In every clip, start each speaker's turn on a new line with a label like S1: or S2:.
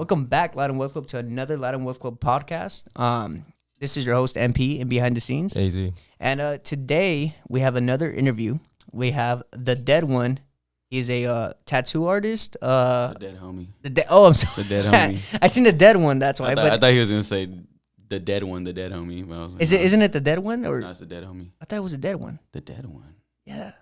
S1: Welcome back, Loud and Wealth Club, to another Loud and Wealth Club podcast. This is your host, MP, and behind the scenes.
S2: AZ.
S1: And today, we have another interview. We have the dead one. He's a tattoo artist.
S2: The dead homie.
S1: I'm sorry.
S2: The dead homie.
S1: I seen the dead one, that's why.
S2: I thought he was going to say the dead one, the dead homie. But I was like,
S1: Isn't it the dead one? Or?
S2: No, it's the dead homie.
S1: I thought it was the dead one.
S2: The dead one.
S1: Yeah.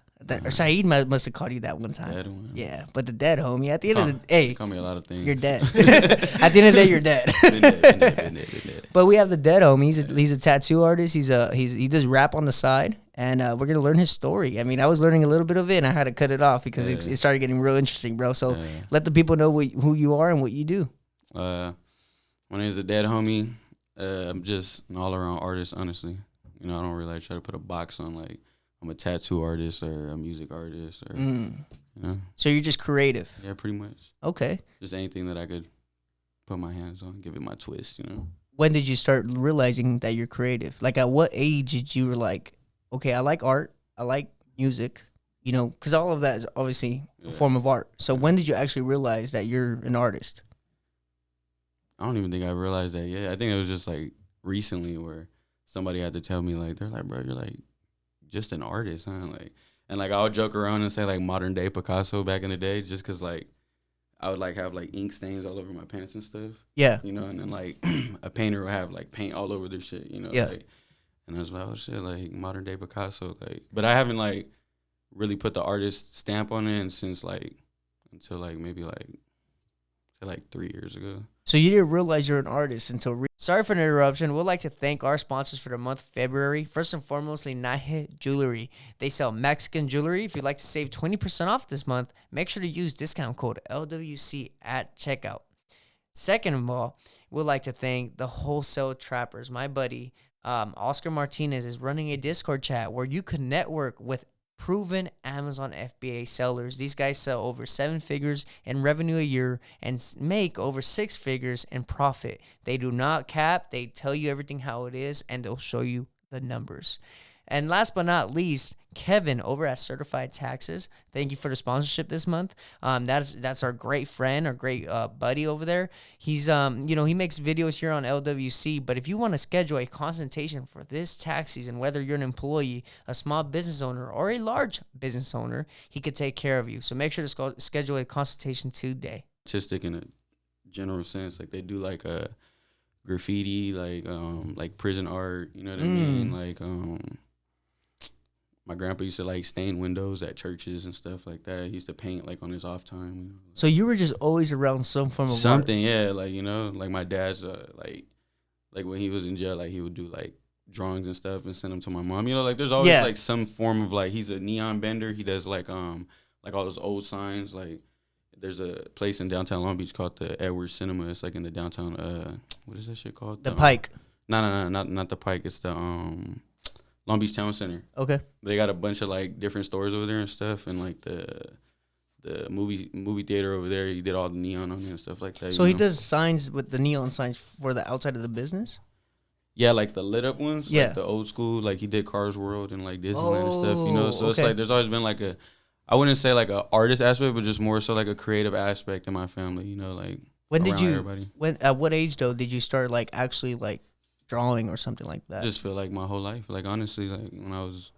S1: Or Saeed must have called you that one time.
S2: Dead one.
S1: Yeah, but the dead homie. At the end of the day,
S2: call me a lot of things.
S1: You're dead. At the end of the day, you're dead.
S2: Been dead.
S1: But we have the dead homie. He's a tattoo artist. He does rap on the side, and we're gonna learn his story. I mean, I was learning a little bit of it, and I had to cut it off because it started getting real interesting, bro. So let the people know who you are and what you do.
S2: My name is the dead homie. I'm just an all-around artist, honestly. You know, I don't really try to put a box on like I'm a tattoo artist or a music artist or you know.
S1: So you're just creative.
S2: Yeah, pretty much.
S1: Okay.
S2: Just anything that I could put my hands on, give it my twist, you know.
S1: When did you start realizing that you're creative? Like, at what age did you were like, okay, I like art, I like music, you know, because all of that is obviously a form of art. So when did you actually realize that you're an artist?
S2: I don't even think I realized that yet. I think it was just like recently where somebody had to tell me, like, they're like, bro, you're like just an artist, huh? Like, and like I would joke around and say like modern day Picasso back in the day, just because like I would like have like ink stains all over my pants and stuff.
S1: Yeah.
S2: You know, and then like a painter would have like paint all over their shit, you know.
S1: Yeah.
S2: Like, and I was like, oh shit, like modern day Picasso, like. But I haven't like really put the artist stamp on it since like until like maybe like 3 years ago.
S1: So you didn't realize you're an artist until... Sorry for the interruption. We'd like to thank our sponsors for the month of February. First and foremost, Linaje Jewlery. They sell Mexican jewelry. If you'd like to save 20% off this month, make sure to use discount code LWC at checkout. Second of all, we'd like to thank the Wholesale Trappers. My buddy, Oscar Martinez, is running a Discord chat where you can network with proven Amazon FBA sellers. These guys sell over 7 figures in revenue a year and make over 6 figures in profit. They do not cap. They tell you everything how it is, and they'll show you the numbers. And last but not least, Kevin over at Certified Taxes. Thank you for the sponsorship this month. That's our great friend, our great buddy over there. He's he makes videos here on LWC. But if you want to schedule a consultation for this tax season, whether you're an employee, a small business owner, or a large business owner, he could take care of you. So make sure to schedule a consultation today.
S2: Artistic in a general sense, like they do like a graffiti, like prison art. You know what I mean? Like my grandpa used to like stain windows at churches and stuff like that. He used to paint like on his off time. You know?
S1: So you were just always around some form of
S2: something,
S1: art.
S2: Yeah. Like, you know, like my dad's like when he was in jail, like he would do like drawings and stuff and send them to my mom. You know, like there's always like some form of like he's a neon bender. He does like all those old signs. Like there's a place in downtown Long Beach called the Edwards Cinema. It's like in the downtown. What is that shit called?
S1: The Pike.
S2: No, not the Pike. It's the Long Beach Town Center.
S1: Okay.
S2: They got a bunch of like different stores over there and stuff, and like the movie theater over there. He did all the neon on it and stuff like that.
S1: So he does signs with the neon signs for the outside of the business?
S2: Yeah, like the lit up ones.
S1: Yeah.
S2: Like the old school, like he did Cars World and like Disneyland and stuff, you know. So it's like there's always been like I wouldn't say like a artist aspect, but just more so like a creative aspect in my family, you know, like
S1: at what age though did you start like actually like drawing or something like that?
S2: I just feel like my whole life, like honestly, like when I was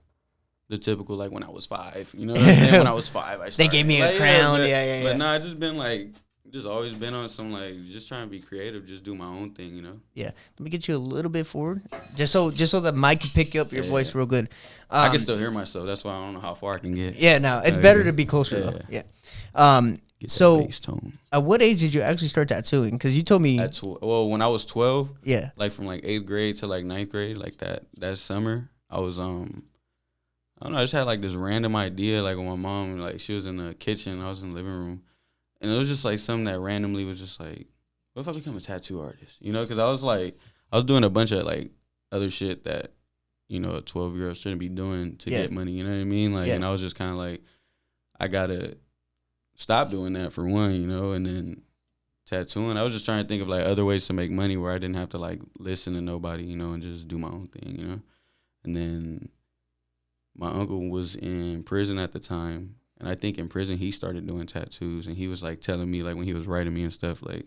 S2: the typical, like when I was 5, you know what I'm saying? When I was 5, I started.
S1: They gave me a crown, yeah.
S2: But nah, I just been like, just always been on some like, just trying to be creative, just do my own thing, you know?
S1: Yeah. Let me get you a little bit forward, just so the mic can pick up your voice real good.
S2: I can still hear myself. That's why I don't know how far I can get.
S1: Yeah, no, it's better to be closer though. Yeah.
S2: Get
S1: so
S2: bass tone.
S1: At what age did you actually start tattooing? Because you told me
S2: when I was 12.
S1: Yeah.
S2: Like from like 8th grade to like 9th grade, like that summer, I was I don't know, I just had like this random idea, like when my mom, like she was in the kitchen, I was in the living room, and it was just like something that randomly was just like, what if I become a tattoo artist? You know, because I was doing a bunch of like other shit that, you know, a 12-year-old shouldn't be doing to get money. You know what I mean? Like, and I was just kind of like, I gotta stop doing that for one, you know, and then tattooing. I was just trying to think of like other ways to make money where I didn't have to like listen to nobody, you know, and just do my own thing, you know. And then my uncle was in prison at the time, and I think in prison he started doing tattoos, and he was like telling me like when he was writing me and stuff like,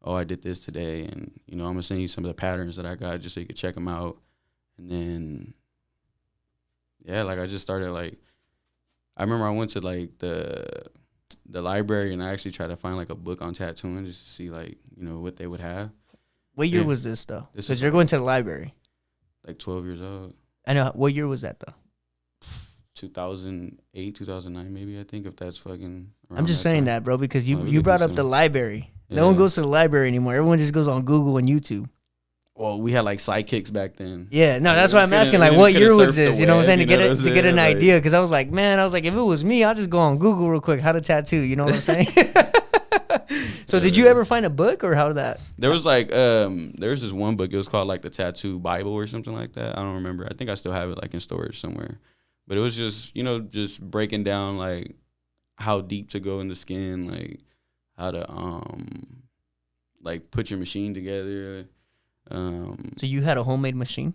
S2: oh, I did this today, and I'm gonna send you some of the patterns that I got just so you could check them out. And then, yeah, like I just started like, I remember I went to like the library and I actually tried to find like a book on tattooing just to see like what they would have.
S1: What year was this though? Because you're going to the library.
S2: Like 12 years old.
S1: I know. What year was that though?
S2: 2008, 2009, maybe, I think, if that's fucking.
S1: I'm just saying that, bro, because you brought up the library. Yeah. No one goes to the library anymore. Everyone just goes on Google and YouTube.
S2: Well, we had like sidekicks back then.
S1: Yeah, no, that's why I'm asking. Like, what year was this? You know what I'm saying? To get an idea, because I was like, if it was me, I'll just go on Google real quick. How to tattoo? You know what I'm saying? So, did you ever find a book or how did that?
S2: There was like there was this one book. It was called like the Tattoo Bible or something like that. I don't remember. I think I still have it like in storage somewhere. But it was just just breaking down like how deep to go in the skin, like how to like put your machine together.
S1: So you had a homemade machine?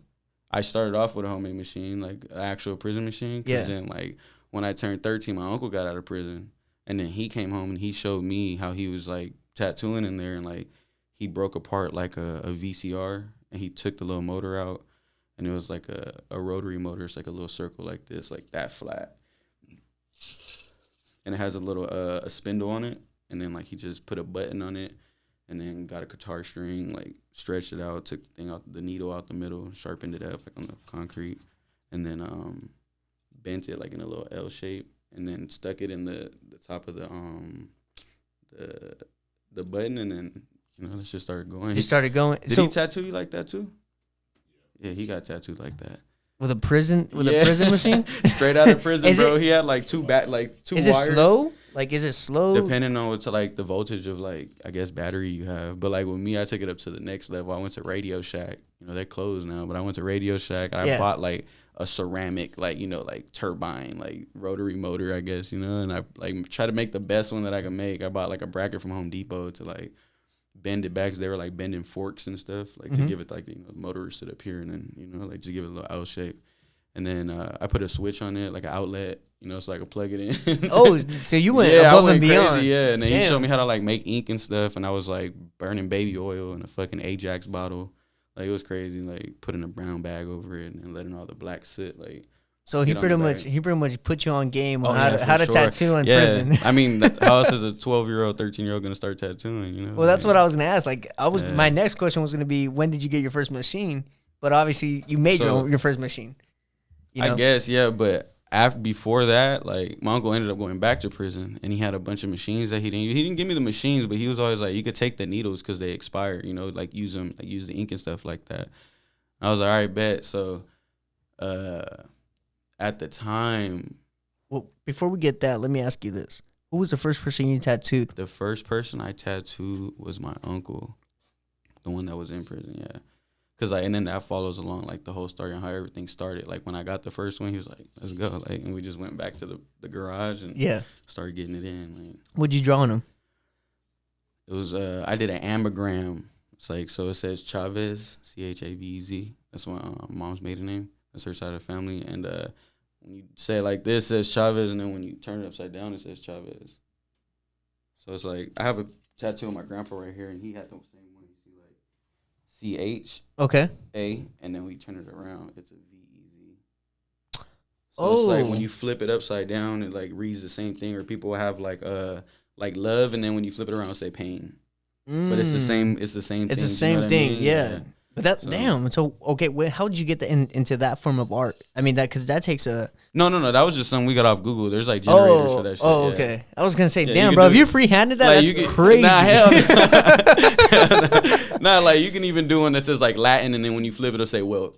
S2: I started off with a homemade machine, like an actual prison machine. Cause then like when I turned 13, my uncle got out of prison, and then he came home and he showed me how he was like tattooing in there, and like he broke apart like a VCR, and he took the little motor out, and it was like a rotary motor. It's like a little circle like this, like that flat, and it has a little a spindle on it, and then like he just put a button on it. And then got a guitar string, like stretched it out, took the thing out, the needle out the middle, sharpened it up like on the concrete, and then bent it like in a little L shape, and then stuck it in the top of the button, and then let's just start going.
S1: You started going.
S2: Did he tattoo you like that too? Yeah, he got tattooed like that.
S1: With a prison machine?
S2: Straight out of prison, bro. He had like two wires.
S1: Is it slow? Like, is it slow?
S2: Depending on what's like the voltage of like, I guess, battery you have. But like with me, I took it up to the next level. I went to Radio Shack. They're closed now, but I went to Radio Shack. I bought like a ceramic, like, like turbine, like rotary motor, I guess, and I like try to make the best one that I could make. I bought like a bracket from Home Depot to like bend it back. 'Cause they were like bending forks and stuff, like to give it like, the motor sit up here and then, like to give it a little L shape. And then I put a switch on it, like an outlet, so I could plug it in.
S1: Oh, so you went above and beyond.
S2: Crazy, yeah. And then he showed me how to like make ink and stuff, and I was like burning baby oil in a fucking Ajax bottle. Like it was crazy, like putting a brown bag over it and letting all the black sit. Like,
S1: so he pretty much put you on game on how to tattoo in prison.
S2: I mean, how else is a 12-year-old, 13-year-old gonna start tattooing?
S1: Well, that's what I was gonna ask. Like, my next question was gonna be, when did you get your first machine? But obviously, you made your first machine.
S2: I guess, yeah, but before that, like my uncle ended up going back to prison, and he had a bunch of machines that he didn't give me the machines, but he was always like, you could take the needles because they expire, like use them, like use the ink and stuff like that. I was like, all right, bet. So, at the time,
S1: well, before we get that, let me ask you this: who was the first person you tattooed?
S2: The first person I tattooed was my uncle, the one that was in prison, yeah. And then that follows along, like, the whole story on how everything started. Like, when I got the first one, he was like, let's go. Like, and we just went back to the garage and started getting it in. Like,
S1: what'd you draw on him?
S2: It was, I did an ambergram. It's like, so it says Chavez, Chavez. That's my mom's maiden name. That's her side of the family. And when you say it like this, it says Chavez. And then when you turn it upside down, it says Chavez. So it's like, I have a tattoo of my grandpa right here, and he had the same one. You see, like, CH.
S1: Okay.
S2: A, and then we turn it around, it's a VEZ. So it's like when you flip it upside down, it like reads the same thing. Or people have like love, and then when you flip it around, say pain. But it's the same. It's the same.
S1: It's the same thing. Yeah. But that damn. So okay, how did you get into that form of art? I mean, because that takes a.
S2: No. That was just something we got off Google. There's like generators for that shit.
S1: Oh, okay. I was gonna say, damn, bro, if you free-handed that, like, that's crazy.
S2: Nah, hell. Nah, like you can even do one that says like Latin, and then when you flip it, it'll say well.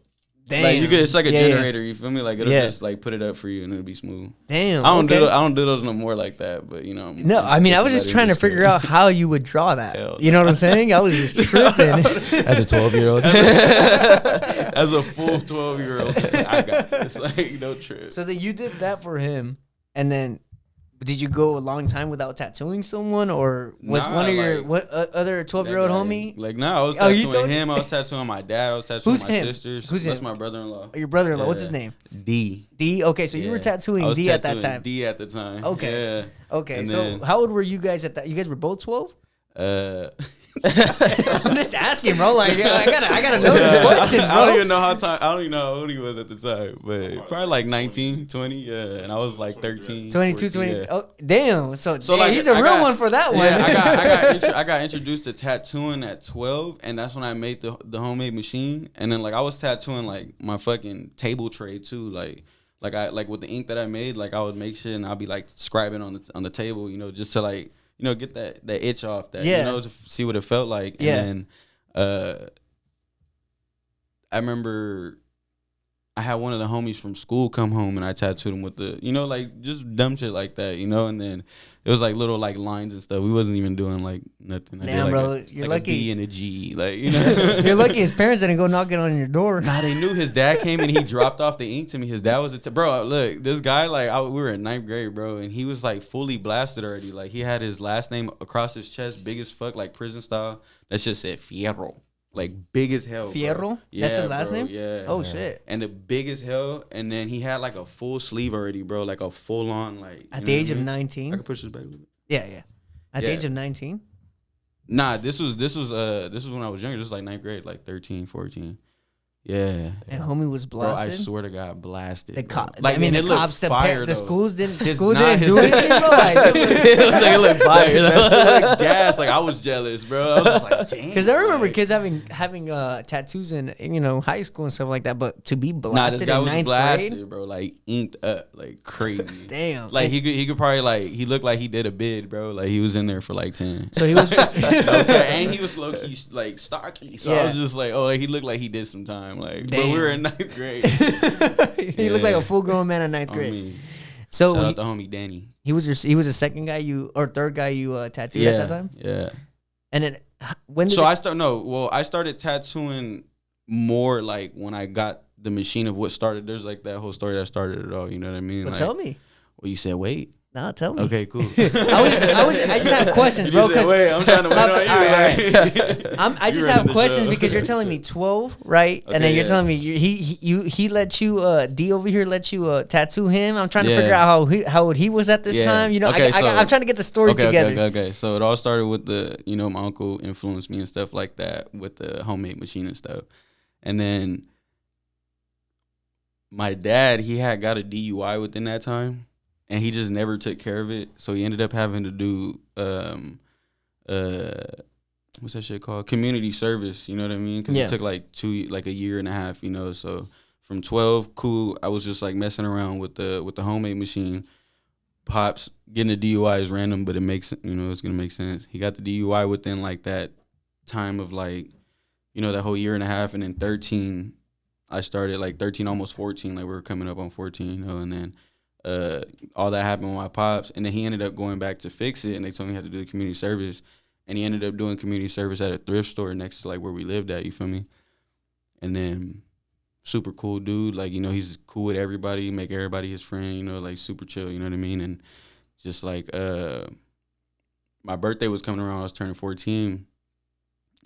S2: Damn. Like it's like a generator. You feel me? Like it'll just like put it up for you, and it'll be smooth.
S1: Damn.
S2: I don't do those no more like that, but
S1: No, I mean, I was just trying to figure out how you would draw that. You know what I'm saying? I was just tripping.
S3: As a 12-year-old.
S2: As a full 12-year-old, I got this. Like no trip.
S1: So then you did that for him, and then did you go a long time without tattooing someone, or was one of your other 12-year-old homie?
S2: Like, I was tattooing him. I was tattooing my dad. I was tattooing my sisters. That's my brother-in-law.
S1: Your brother-in-law. What's his name?
S2: D.
S1: Okay, so you were tattooing D at that time.
S2: D at the time.
S1: Okay.
S2: Yeah.
S1: Okay. So how old were you guys at that? You guys were both 12? I'm just asking, bro. Like, I gotta know this question, bro.
S2: I don't even know I don't even know how old he was at the time, but probably like 19, 20, yeah. And I was like 13,
S1: 22,
S2: 14,
S1: 20.
S2: yeah.
S1: Oh, damn. So
S2: like,
S1: he's a real one for that one.
S2: Yeah, I got introduced to tattooing at 12, and that's when I made the homemade machine. And then like I was tattooing like my fucking table tray too, like I like with the ink that I made, like I would make shit and I'll be like scribing on the table, you know, just to like, you know, get that itch off, that, you know, to see what it felt like. And then I remember I had one of the homies from school come home and I tattooed him with the, you know, like just dumb shit like that, you know. And then it was like little like lines and stuff. We wasn't even doing like nothing. I
S1: Damn,
S2: did,
S1: bro,
S2: like
S1: you're
S2: like
S1: lucky.
S2: a B and a G, like, you know.
S1: You're lucky his parents didn't go knocking on your door.
S2: Nah, they knew. His dad came and he dropped off the ink to me. His dad was bro. Look, this guy, like, we were in 9th grade, bro, and he was like fully blasted already. Like, he had his last name across his chest, big as fuck, like prison style. That shit said Fierro, like big as hell.
S1: Fierro?
S2: Bro. Yeah,
S1: that's his last
S2: bro,
S1: name.
S2: Yeah.
S1: Oh shit.
S2: And the big as hell. And then he had like a full sleeve already, bro, like a full on, like,
S1: At the age of
S2: I
S1: 19.
S2: can push this back a little bit.
S1: Yeah. At the age of 19.
S2: Nah, this was when I was younger. This was like 9th grade, like 13, 14. Yeah.
S1: And homie was
S2: Bro, I
S1: blasted.
S2: swear to God, blasted.
S1: The
S2: Like,
S1: I mean,
S2: it
S1: the
S2: looked
S1: cops,
S2: fire,
S1: the
S2: though.
S1: schools didn't
S2: His-
S1: do
S2: nah,
S1: anything, bro. Like,
S2: it looks like it looked fire. That shit looked gas. Like, I was jealous, bro. I was just like, damn.
S1: because I remember
S2: like,
S1: kids having tattoos in, you know, high school and stuff like that. But to be
S2: Nah, this
S1: blasted
S2: guy
S1: in
S2: was
S1: 9th
S2: blasted,
S1: grade,
S2: bro. Like, inked up, like crazy.
S1: damn.
S2: Like, he could probably, like, he looked like he did a bid, bro. Like, he was in there for like 10.
S1: So he was.
S2: Okay, and he was low key like stocky. So I
S1: Yeah.
S2: was just like, oh, like, he looked like he did some time. Like, but
S1: Damn.
S2: we were in 9th grade.
S1: He looked like a full grown man in 9th
S2: On
S1: grade.
S2: me.
S1: So
S2: Shout out to homie Danny.
S1: he was the second guy or third guy you tattooed at that time.
S2: Yeah.
S1: And then when did
S2: So I started tattooing more like when I got the machine of what started. There's like that whole story that started it all. You know what I mean?
S1: Well,
S2: Like,
S1: tell me.
S2: Well, you said wait.
S1: No, tell me.
S2: Okay, cool.
S1: I just have questions, bro.
S2: You said, wait, I'm trying to wait on you.
S1: Alright. I
S2: You
S1: just
S2: running
S1: have
S2: the
S1: questions
S2: show.
S1: because you're telling me 12, right?
S2: Okay,
S1: And then you're
S2: yeah.
S1: telling me he let you D over here let you tattoo him. I'm trying to
S2: Yeah.
S1: figure out how old he was at this
S2: Yeah.
S1: time. You know,
S2: Okay,
S1: I'm trying to get the story together.
S2: Okay. So it all started with my uncle influenced me and stuff like that with the homemade machine and stuff. And then my dad, he had got a DUI within that time. And he just never took care of it. So he ended up having to do what's that shit called? Community service, you know what I mean? Because it took like a year and a half, you know. So from 12, cool, I was just like messing around with the homemade machine. Pops getting a DUI is random, but it makes, you know, it's gonna make sense. He got the DUI within like that time of like, you know, that whole year and a half. And then 13, I started like 13, almost 14, like we were coming up on 14, you know, and then all that happened with my pops, and then he ended up going back to fix it, and they told me he had to do the community service, and he ended up doing community service at a thrift store next to like where we lived at, you feel me? And then super cool dude, like, you know, he's cool with everybody, make everybody his friend, you know, like super chill, you know what I mean? And just like my birthday was coming around, I was turning 14,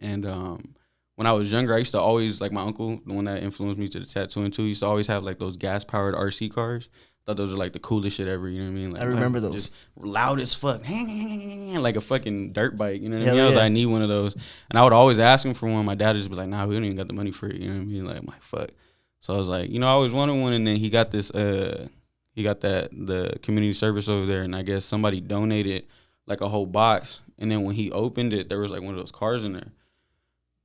S2: and when I was younger, I used to always, like my uncle, the one that influenced me to the tattooing too, he used to always have like those gas powered RC cars. Thought those were like the coolest shit ever, you know what I mean? Like,
S1: I remember those.
S2: Just loud as fuck, like a fucking dirt bike, you know what I
S1: Hell
S2: mean? I was
S1: yeah.
S2: like, I need one of those. And I would always ask him for one. My dad would just be like, nah, we don't even got the money for it, you know what I mean? Like, I'm like, fuck. So I was like, you know, I always wanted one, and then he got this, the community service over there, and I guess somebody donated like a whole box, and then when he opened it, there was like one of those cars in there.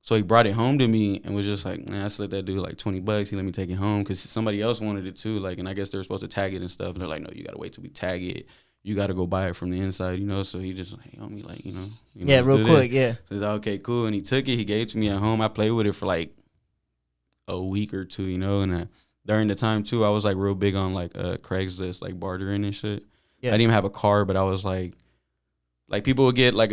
S2: So he brought it home to me and was just like, man, I just let that dude like $20. He let me take it home because somebody else wanted it too. Like, and I guess they were supposed to tag it and stuff. And they're like, no, you got to wait till we tag it. You got to go buy it from the inside, you know? So he just like, on me, like, you know.
S1: Yeah,
S2: let's
S1: real
S2: do
S1: quick,
S2: this.
S1: yeah.
S2: So I was like, okay, cool. And he took it. He gave it to me at home. I played with it for like a week or two, you know? And during the time too, I was like real big on like Craigslist, like bartering and shit.
S1: Yeah.
S2: I didn't even have a car, but I was like people would get like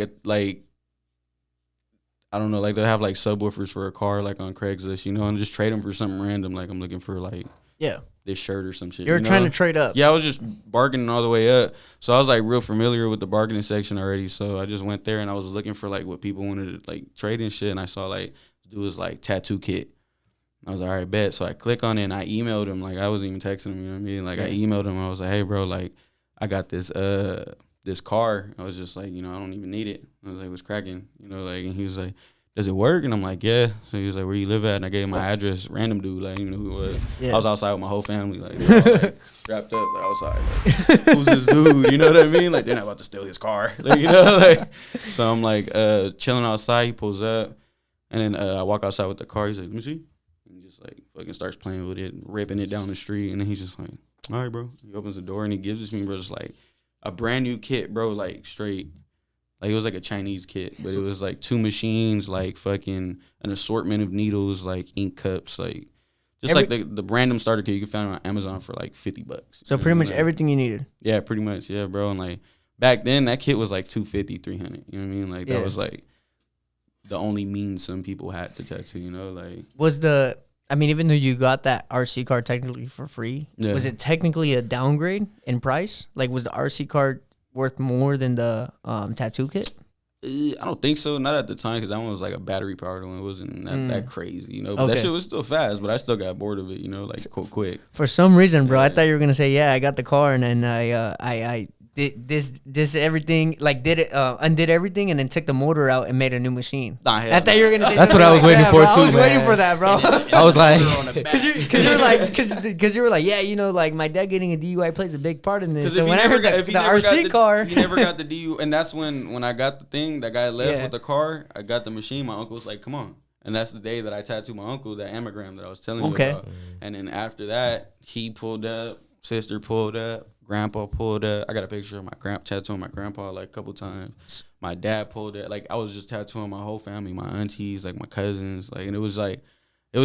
S2: I don't know, like they'll have like subwoofers for a car, like on Craigslist, you know, and just trade them for something random. Like I'm looking for like this shirt or some shit.
S1: You're
S2: you know?
S1: trying to trade up.
S2: Yeah, I was just bargaining all the way up. So I was like real familiar with the bargaining section already. So I just went there and I was looking for like what people wanted to like trade and shit. And I saw like this dude was like tattoo kit. I was like, all right, bet. So I click on it and I emailed him. Like I wasn't even texting him, you know what I mean? Like I emailed him. I was like, hey bro, like I got this this car. I was just like, I don't even need it. I was like, what's cracking? And he was like, does it work? And I'm like, yeah. So he was like, where you live at? And I gave him my address. Random dude, like, who he was. Yeah. I was outside with my whole family, like, they all, like strapped up, like, outside. Like, who's this dude? You know what I mean? Like, they're not about to steal his car. Like, So I'm like, chilling outside. He pulls up, and then I walk outside with the car. He's like, let me see. And he just like fucking starts playing with it, ripping it down the street. And then he's just like, all right, bro. He opens the door and he gives it to me, bro. Just like a brand new kit, bro. Like straight. Like, it was like a Chinese kit, but it was like 2 machines, like fucking an assortment of needles, like ink cups, like just like the random starter kit you can find on Amazon for like $50.
S1: So pretty much everything you needed.
S2: Yeah, pretty much. Yeah, bro. And like back then, that kit was like $250, $300. You know what I mean? Like that was like the only means some people had to tattoo. Like
S1: even though you got that RC card technically for free, was it technically a downgrade in price? Like, was the RC card worth more than the tattoo kit?
S2: I don't think so. Not at the time, because that one was like a battery powered one. It wasn't that crazy, But that shit was still fast. But I still got bored of it, like quick.
S1: For some reason, bro, I thought you were gonna say, I got the car and then I did this everything, like undid everything and then took the motor out and made a new machine. I thought you were gonna say
S3: that's what I was waiting for too. I
S1: was waiting for that, bro.
S3: I was like,
S1: because you were like, like my dad getting a DUI plays a big part in this. So when I heard the RC car,
S2: he never got the DUI, and that's when I got the thing. That guy left with the car. I got the machine. My uncle was like, "Come on." And that's the day that I tattooed my uncle, that anagram that I was telling you about. And then after that, he pulled up, sister pulled up, grandpa pulled up. I got a picture of my tattooing my grandpa like a couple times. My dad pulled up. Like, I was just tattooing my whole family, my aunties, like my cousins. Like, and it was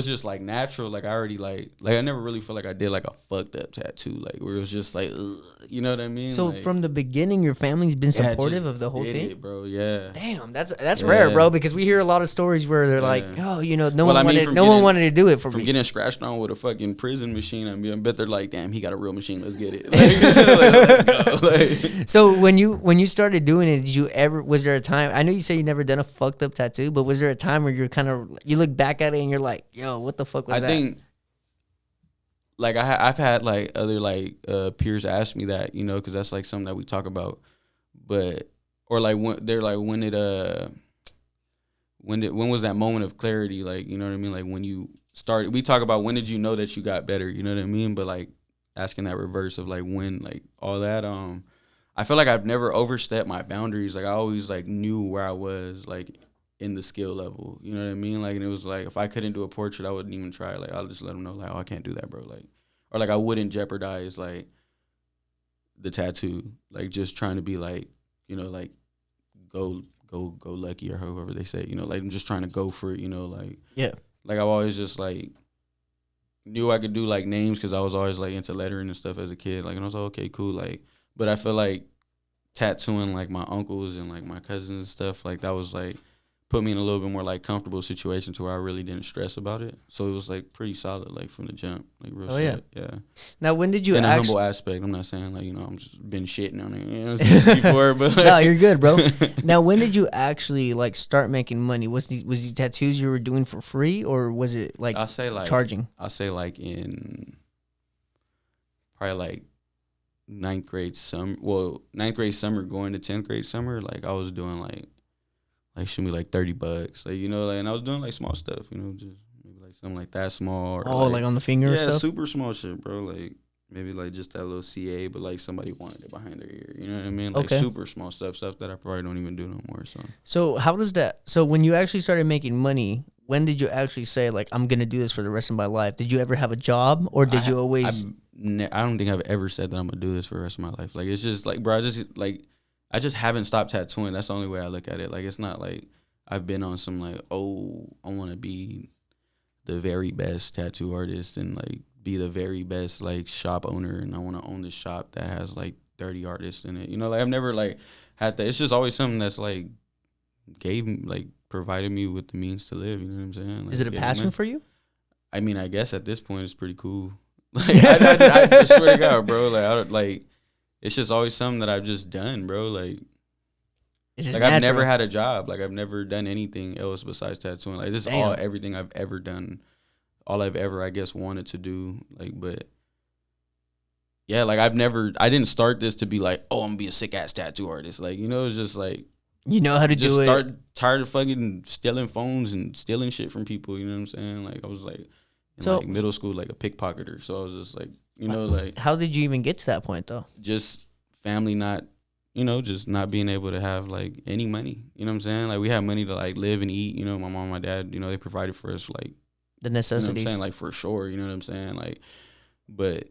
S2: just like natural. Like, I already like I never really felt like I did like a fucked up tattoo. Like, where it was just like, ugh, you know what I mean?
S1: So
S2: like,
S1: from the beginning, your family's been supportive of the whole thing,
S2: bro. Yeah.
S1: Damn, that's rare, bro. Because we hear a lot of stories where they're like, oh, no one wanted to do it for me.
S2: From getting scratched on with a fucking prison machine, I bet they're like, damn, he got a real machine. Let's get it. Let's go. Like,
S1: so when you started doing it, was there a time? I know you say you never done a fucked up tattoo, but was there a time where you look back at it and you're like, yo, what the fuck was that?
S2: I think, like, I've had like other like peers ask me that, because that's like something that we talk about, but or like when they're like, when was that moment of clarity? Like, you know what I mean? Like, when you started, we talk about when did you know that you got better? You know what I mean? But like asking that reverse of like when, like all that. I feel like I've never overstepped my boundaries. Like, I always like knew where I was, like, in the skill level, you know what I mean? Like, and it was like, if I couldn't do a portrait, I wouldn't even try. Like, I'll just let them know, like, oh, I can't do that, bro. Like, or like, I wouldn't jeopardize like the tattoo, like just trying to be like, like go lucky or however they say, like I'm just trying to go for it, like like I've always just like knew I could do like names because I was always like into lettering and stuff as a kid. Like, and I was like, okay, cool. Like, but I feel like tattooing like my uncles and like my cousins and stuff, like that was like put me in a little bit more like comfortable situation to where I really didn't stress about it. So it was like pretty solid, like from the jump, like real shit. Yeah.
S1: Now, when did you
S2: in a humble aspect? I'm not saying like, I'm just been shitting on it, before, but like,
S1: no, you're good, bro. Now, when did you actually like start making money? Was these tattoos you were doing for free, or was it like
S2: I say like
S1: charging?
S2: I say like in probably like ninth grade summer going to 10th grade summer, like I was doing like shoot me like $30, like like, and I was doing like small stuff, just maybe like something like that small. Or
S1: like on the finger, or stuff?
S2: Super small shit, bro. Like maybe like just that little CA, but like somebody wanted it behind their ear. You know what I mean? Like super small stuff that I probably don't even do no more.
S1: So how does that? So when you actually started making money, when did you actually say like I'm gonna do this for the rest of my life? Did you ever have a job, or did you always?
S2: I don't think I've ever said that I'm gonna do this for the rest of my life. Like, it's just like, bro, I just haven't stopped tattooing. That's the only way I look at it. Like, it's not like I've been on some like, oh, I want to be the very best tattoo artist and like be the very best like shop owner, and I want to own this shop that has like 30 artists in it. Like, I've never like had that. It's just always something that's like provided me with the means to live. You know what I'm saying? Like,
S1: is it a passion for you?
S2: I mean, I guess at this point it's pretty cool. Like, I swear to God, bro. Like, it's just always something that I've just done, bro. Like,
S1: it's just
S2: like natural. I've never had a job. Like, I've never done anything else besides tattooing. Like, this is everything I've ever done. All I've ever, I guess, wanted to do. Like, but yeah, like I didn't start this to be like, oh, I'm gonna be a sick ass tattoo artist. Like, you know, it's just like,
S1: You know how to
S2: just
S1: do
S2: start
S1: it.
S2: tired of fucking stealing phones and stealing shit from people. You know what I'm saying? Like, I was like in
S1: So,
S2: like middle school, like a pickpocketer. So I was just like, you know, like
S1: how did you even get to that point though?
S2: just family not, you know, just not being able to have like any money. You know what I'm saying? Like we had money to like live and eat. You know, my mom, and my dad, you know, they provided for us like,
S1: The
S2: you know what I'm
S1: necessities.
S2: saying? Like for sure. You know what I'm saying? Like, but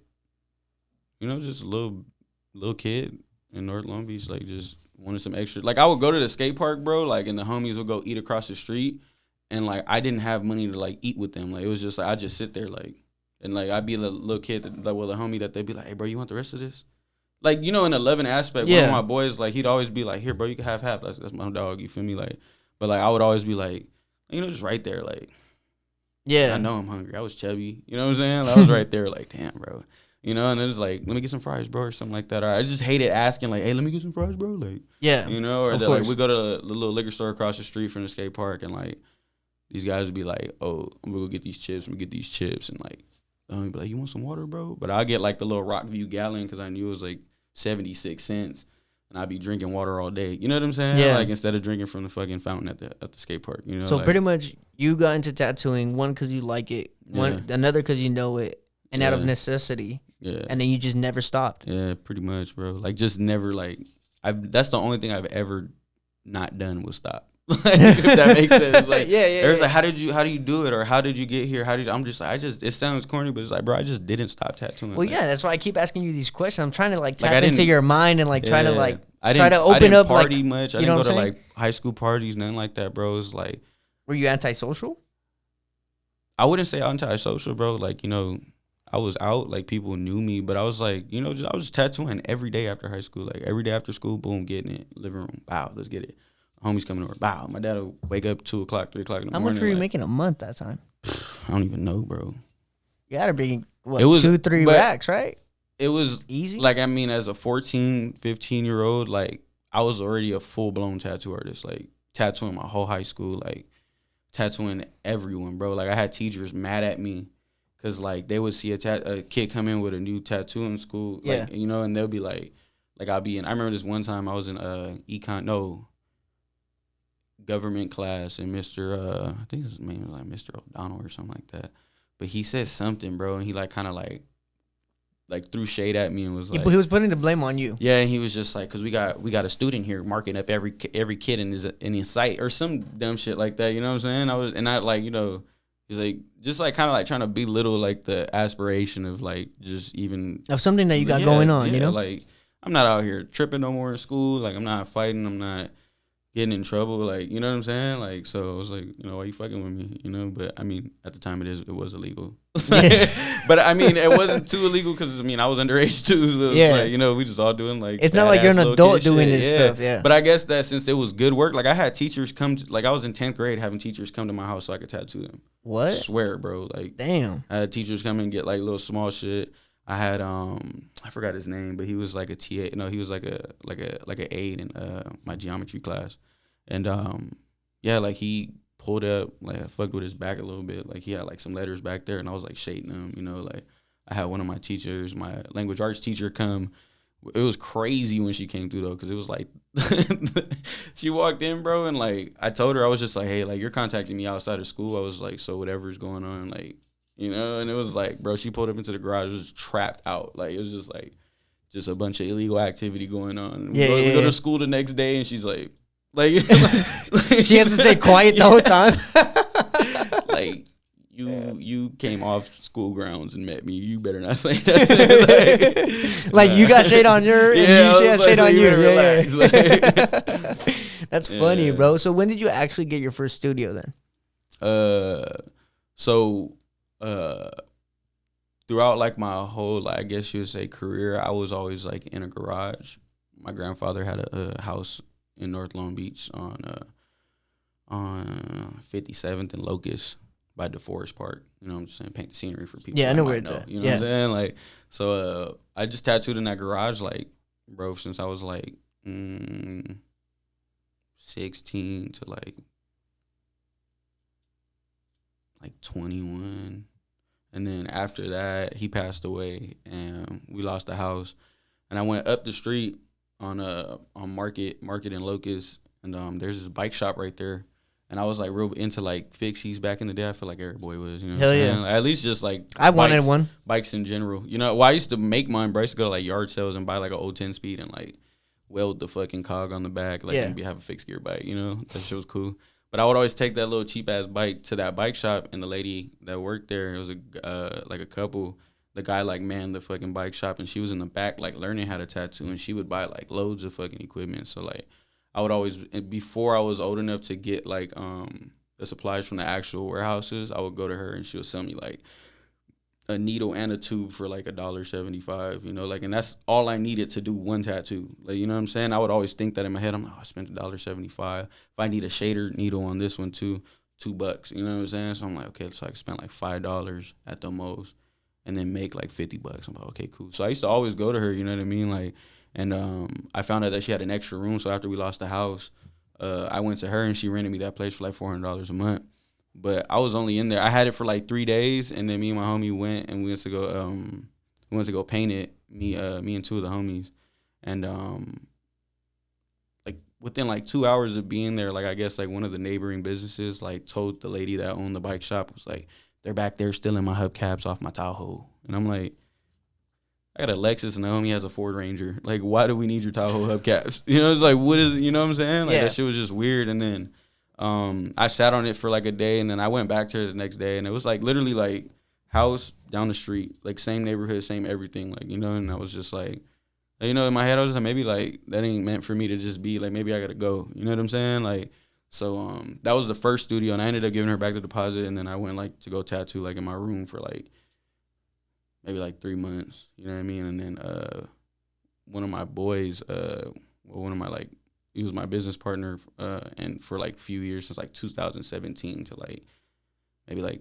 S2: you know, just a little kid in North Long Beach, like just wanted some extra. Like I would go to the skate park, bro, like and the homies would go eat across the street, and like I didn't have money to like eat with them. Like it was just like I just sit there like, and like I'd be a little kid that, like with a homie that they'd be like, hey bro, you want the rest of this? Like, you know, in the loving aspect, one of my boys, like he'd always be like, here bro, you can have half. That's my dog. You feel me? Like, but like I would always be like, you know, just right there, like.
S1: Yeah.
S2: I know I'm hungry. I was chubby. You know what I'm saying? Like, I was right there like, damn, bro. You know, and it was like, let me get some fries, bro, or something like that. Or I just hated asking, like, hey, let me get some fries, bro. Like,
S1: Yeah.
S2: you know, or
S1: Of
S2: that, like,
S1: course.
S2: we go to the little liquor store across the street from the skate park, and, like, these guys would be like, oh, I'm going to go get these chips. I'm going to get these chips. And, like, be like, you want some water, bro? But I get, like, the little Rockview gallon because I knew it was, like, 76 cents. And I'd be drinking water all day. You know what I'm saying?
S1: Yeah.
S2: Like, instead of drinking from the fucking fountain at the skate park. You know?
S1: So
S2: like,
S1: pretty much you got into tattooing, one because you like it, another because you know it, and out of necessity.
S2: Yeah.
S1: And then you just never stopped.
S2: Yeah, pretty much, bro. Like, just never, like, that's the only thing I've ever not done was stop. Like, if that makes sense. Like, there's like, how do you do it? Or how did you get here? I'm just like, it sounds corny, but it's like, bro, I just didn't stop tattooing.
S1: Well,
S2: like,
S1: yeah, that's why I keep asking you these questions. I'm trying to, like,
S2: Like,
S1: tap into your mind and, like, try to, like, try to open up, like,
S2: party much. I
S1: you know
S2: didn't go
S1: what
S2: to,
S1: I'm
S2: like, high school parties, nothing like that, bro. It's like,
S1: Were you antisocial?
S2: I wouldn't say anti-social, bro. Like, you know, I was out, like people knew me, but I was like, you know, I was just tattooing every day after high school. Like every day after school, boom, getting it. Living room, bow, let's get it. Homies coming over, bow. My dad would wake up 2 o'clock, 3 o'clock in the
S1: How
S2: morning.
S1: much were you
S2: like,
S1: making a month that time?
S2: I don't even know, bro.
S1: You gotta be, what,
S2: It was
S1: 2-3 racks, right?
S2: It was
S1: easy.
S2: Like, I mean, as a 14, 15-year-old, like I was already a full-blown tattoo artist. Like tattooing my whole high school, like tattooing everyone, bro. Like I had teachers mad at me. Cause like they would see a kid come in with a new tattoo in school, like you know, and they'll be like I'll be in. I remember this one time I was in government class, and Mr. I think his name was like Mr. O'Donnell or something like that. But he said something, bro, and he like kind of like threw shade at me and was like,
S1: he was putting the blame on you.
S2: Yeah, and he was just like, cause we got a student here marking up every kid in his site or some dumb shit like that. You know what I'm saying? I like, you know. He's like, just like kind of like trying to belittle like the aspiration of like just even
S1: of something that you got going on, you know?
S2: Like I'm not out here tripping no more in school. Like I'm not fighting. I'm not getting in trouble. Like, you know what I'm saying? Like, so I was like, you know, why you fucking with me? You know, but I mean, at the time it was illegal. But I mean, it wasn't too illegal because I mean, I was underage too. So it's like, you know, we just all doing like,
S1: it's not like you're an adult doing this stuff. Yeah.
S2: But I guess that since it was good work, like I had teachers come to, like I was in 10th grade having teachers come to my house so I could tattoo them.
S1: What?
S2: I swear, bro. Like,
S1: damn.
S2: I had teachers come and get like little small shit. I had I forgot his name, but he was like a TA. No, he was like an aide in my geometry class. And yeah, like he pulled up, like I fucked with his back a little bit. Like he had like some letters back there, and I was like shading them, you know. Like I had one of my teachers, my language arts teacher, come. It was crazy when she came through though, because it was like she walked in, bro, and like I told her, I was just like, hey, like you're contacting me outside of school. I was like, so whatever's going on, like, you know. And it was like, bro, she pulled up into the garage, it was trapped out, like it was just like a bunch of illegal activity going on. We go to school the next day, and she's like she
S1: has to stay quiet the whole time.
S2: Like you came off school grounds and met me. You better not say that.
S1: Like you got shade on her, and she had shade on you.
S2: Relax.
S1: That's funny, bro. So when did you actually get your first studio then?
S2: Throughout like my whole, like, I guess you would say, career, I was always like in a garage. My grandfather had a house in North Long Beach on 57th and Locust by DeForest Park. You know what I'm just saying? Paint the scenery for people.
S1: Yeah, I know where it's at.
S2: You know what I'm saying? Like, so I just tattooed in that garage, like, bro, since I was like 16 to like 21. And then after that, he passed away, and we lost the house. And I went up the street on Market and Locust, and there's this bike shop right there. And I was like real into like fixies back in the day. I feel like every boy was, you know.
S1: Hell
S2: what I'm
S1: yeah.
S2: saying? Like, at least just like
S1: I wanted one.
S2: Bikes in general. You know, well, I used to make mine, bro. I used to go to like yard sales and buy like an old 10-speed and like weld the fucking cog on the back, like maybe have a fixed gear bike. You know, that shit was cool. But I would always take that little cheap ass bike to that bike shop, and the lady that worked there, it was like a couple. The guy like manned the fucking bike shop, and she was in the back like learning how to tattoo, and she would buy like loads of fucking equipment. So like I would always, before I was old enough to get like the supplies from the actual warehouses, I would go to her and she would sell me like a needle and a tube for like $1.75, you know, like, and that's all I needed to do one tattoo. Like, you know what I'm saying? I would always think that in my head. I'm like, oh, I spent $1.75. If I need a shader needle on this one too, $2, you know what I'm saying? So I'm like, okay, so I can spend like $5 at the most and then make like $50. I'm like, okay, cool. So I used to always go to her, you know what I mean? Like, and I found out that she had an extra room. So after we lost the house, I went to her and she rented me that place for like $400 a month. But I was only in there. I had it for like 3 days, and then me and my homie went and we went to go paint it. Me and two of the homies, and like within like 2 hours of being there, like I guess like one of the neighboring businesses like told the lady that owned the bike shop, was like, they're back there stealing my hubcaps off my Tahoe, and I'm like, I got a Lexus and the homie has a Ford Ranger. Like, why do we need your Tahoe hubcaps? You know, it's like, what is, you know what I'm saying? Like, that shit was just weird. And then I sat on it for like a day, and then I went back to her the next day, and it was like literally like house down the street, like same neighborhood, same everything, like, you know. And I was just like, you know, in my head I was like, maybe like that ain't meant for me to just be like, maybe I gotta go, you know what I'm saying? Like, so that was the first studio, and I ended up giving her back the deposit, and then I went like to go tattoo like in my room for like maybe like 3 months, you know what I mean? And then one of my boys, he was my business partner, and for like a few years, since like 2017 to like maybe like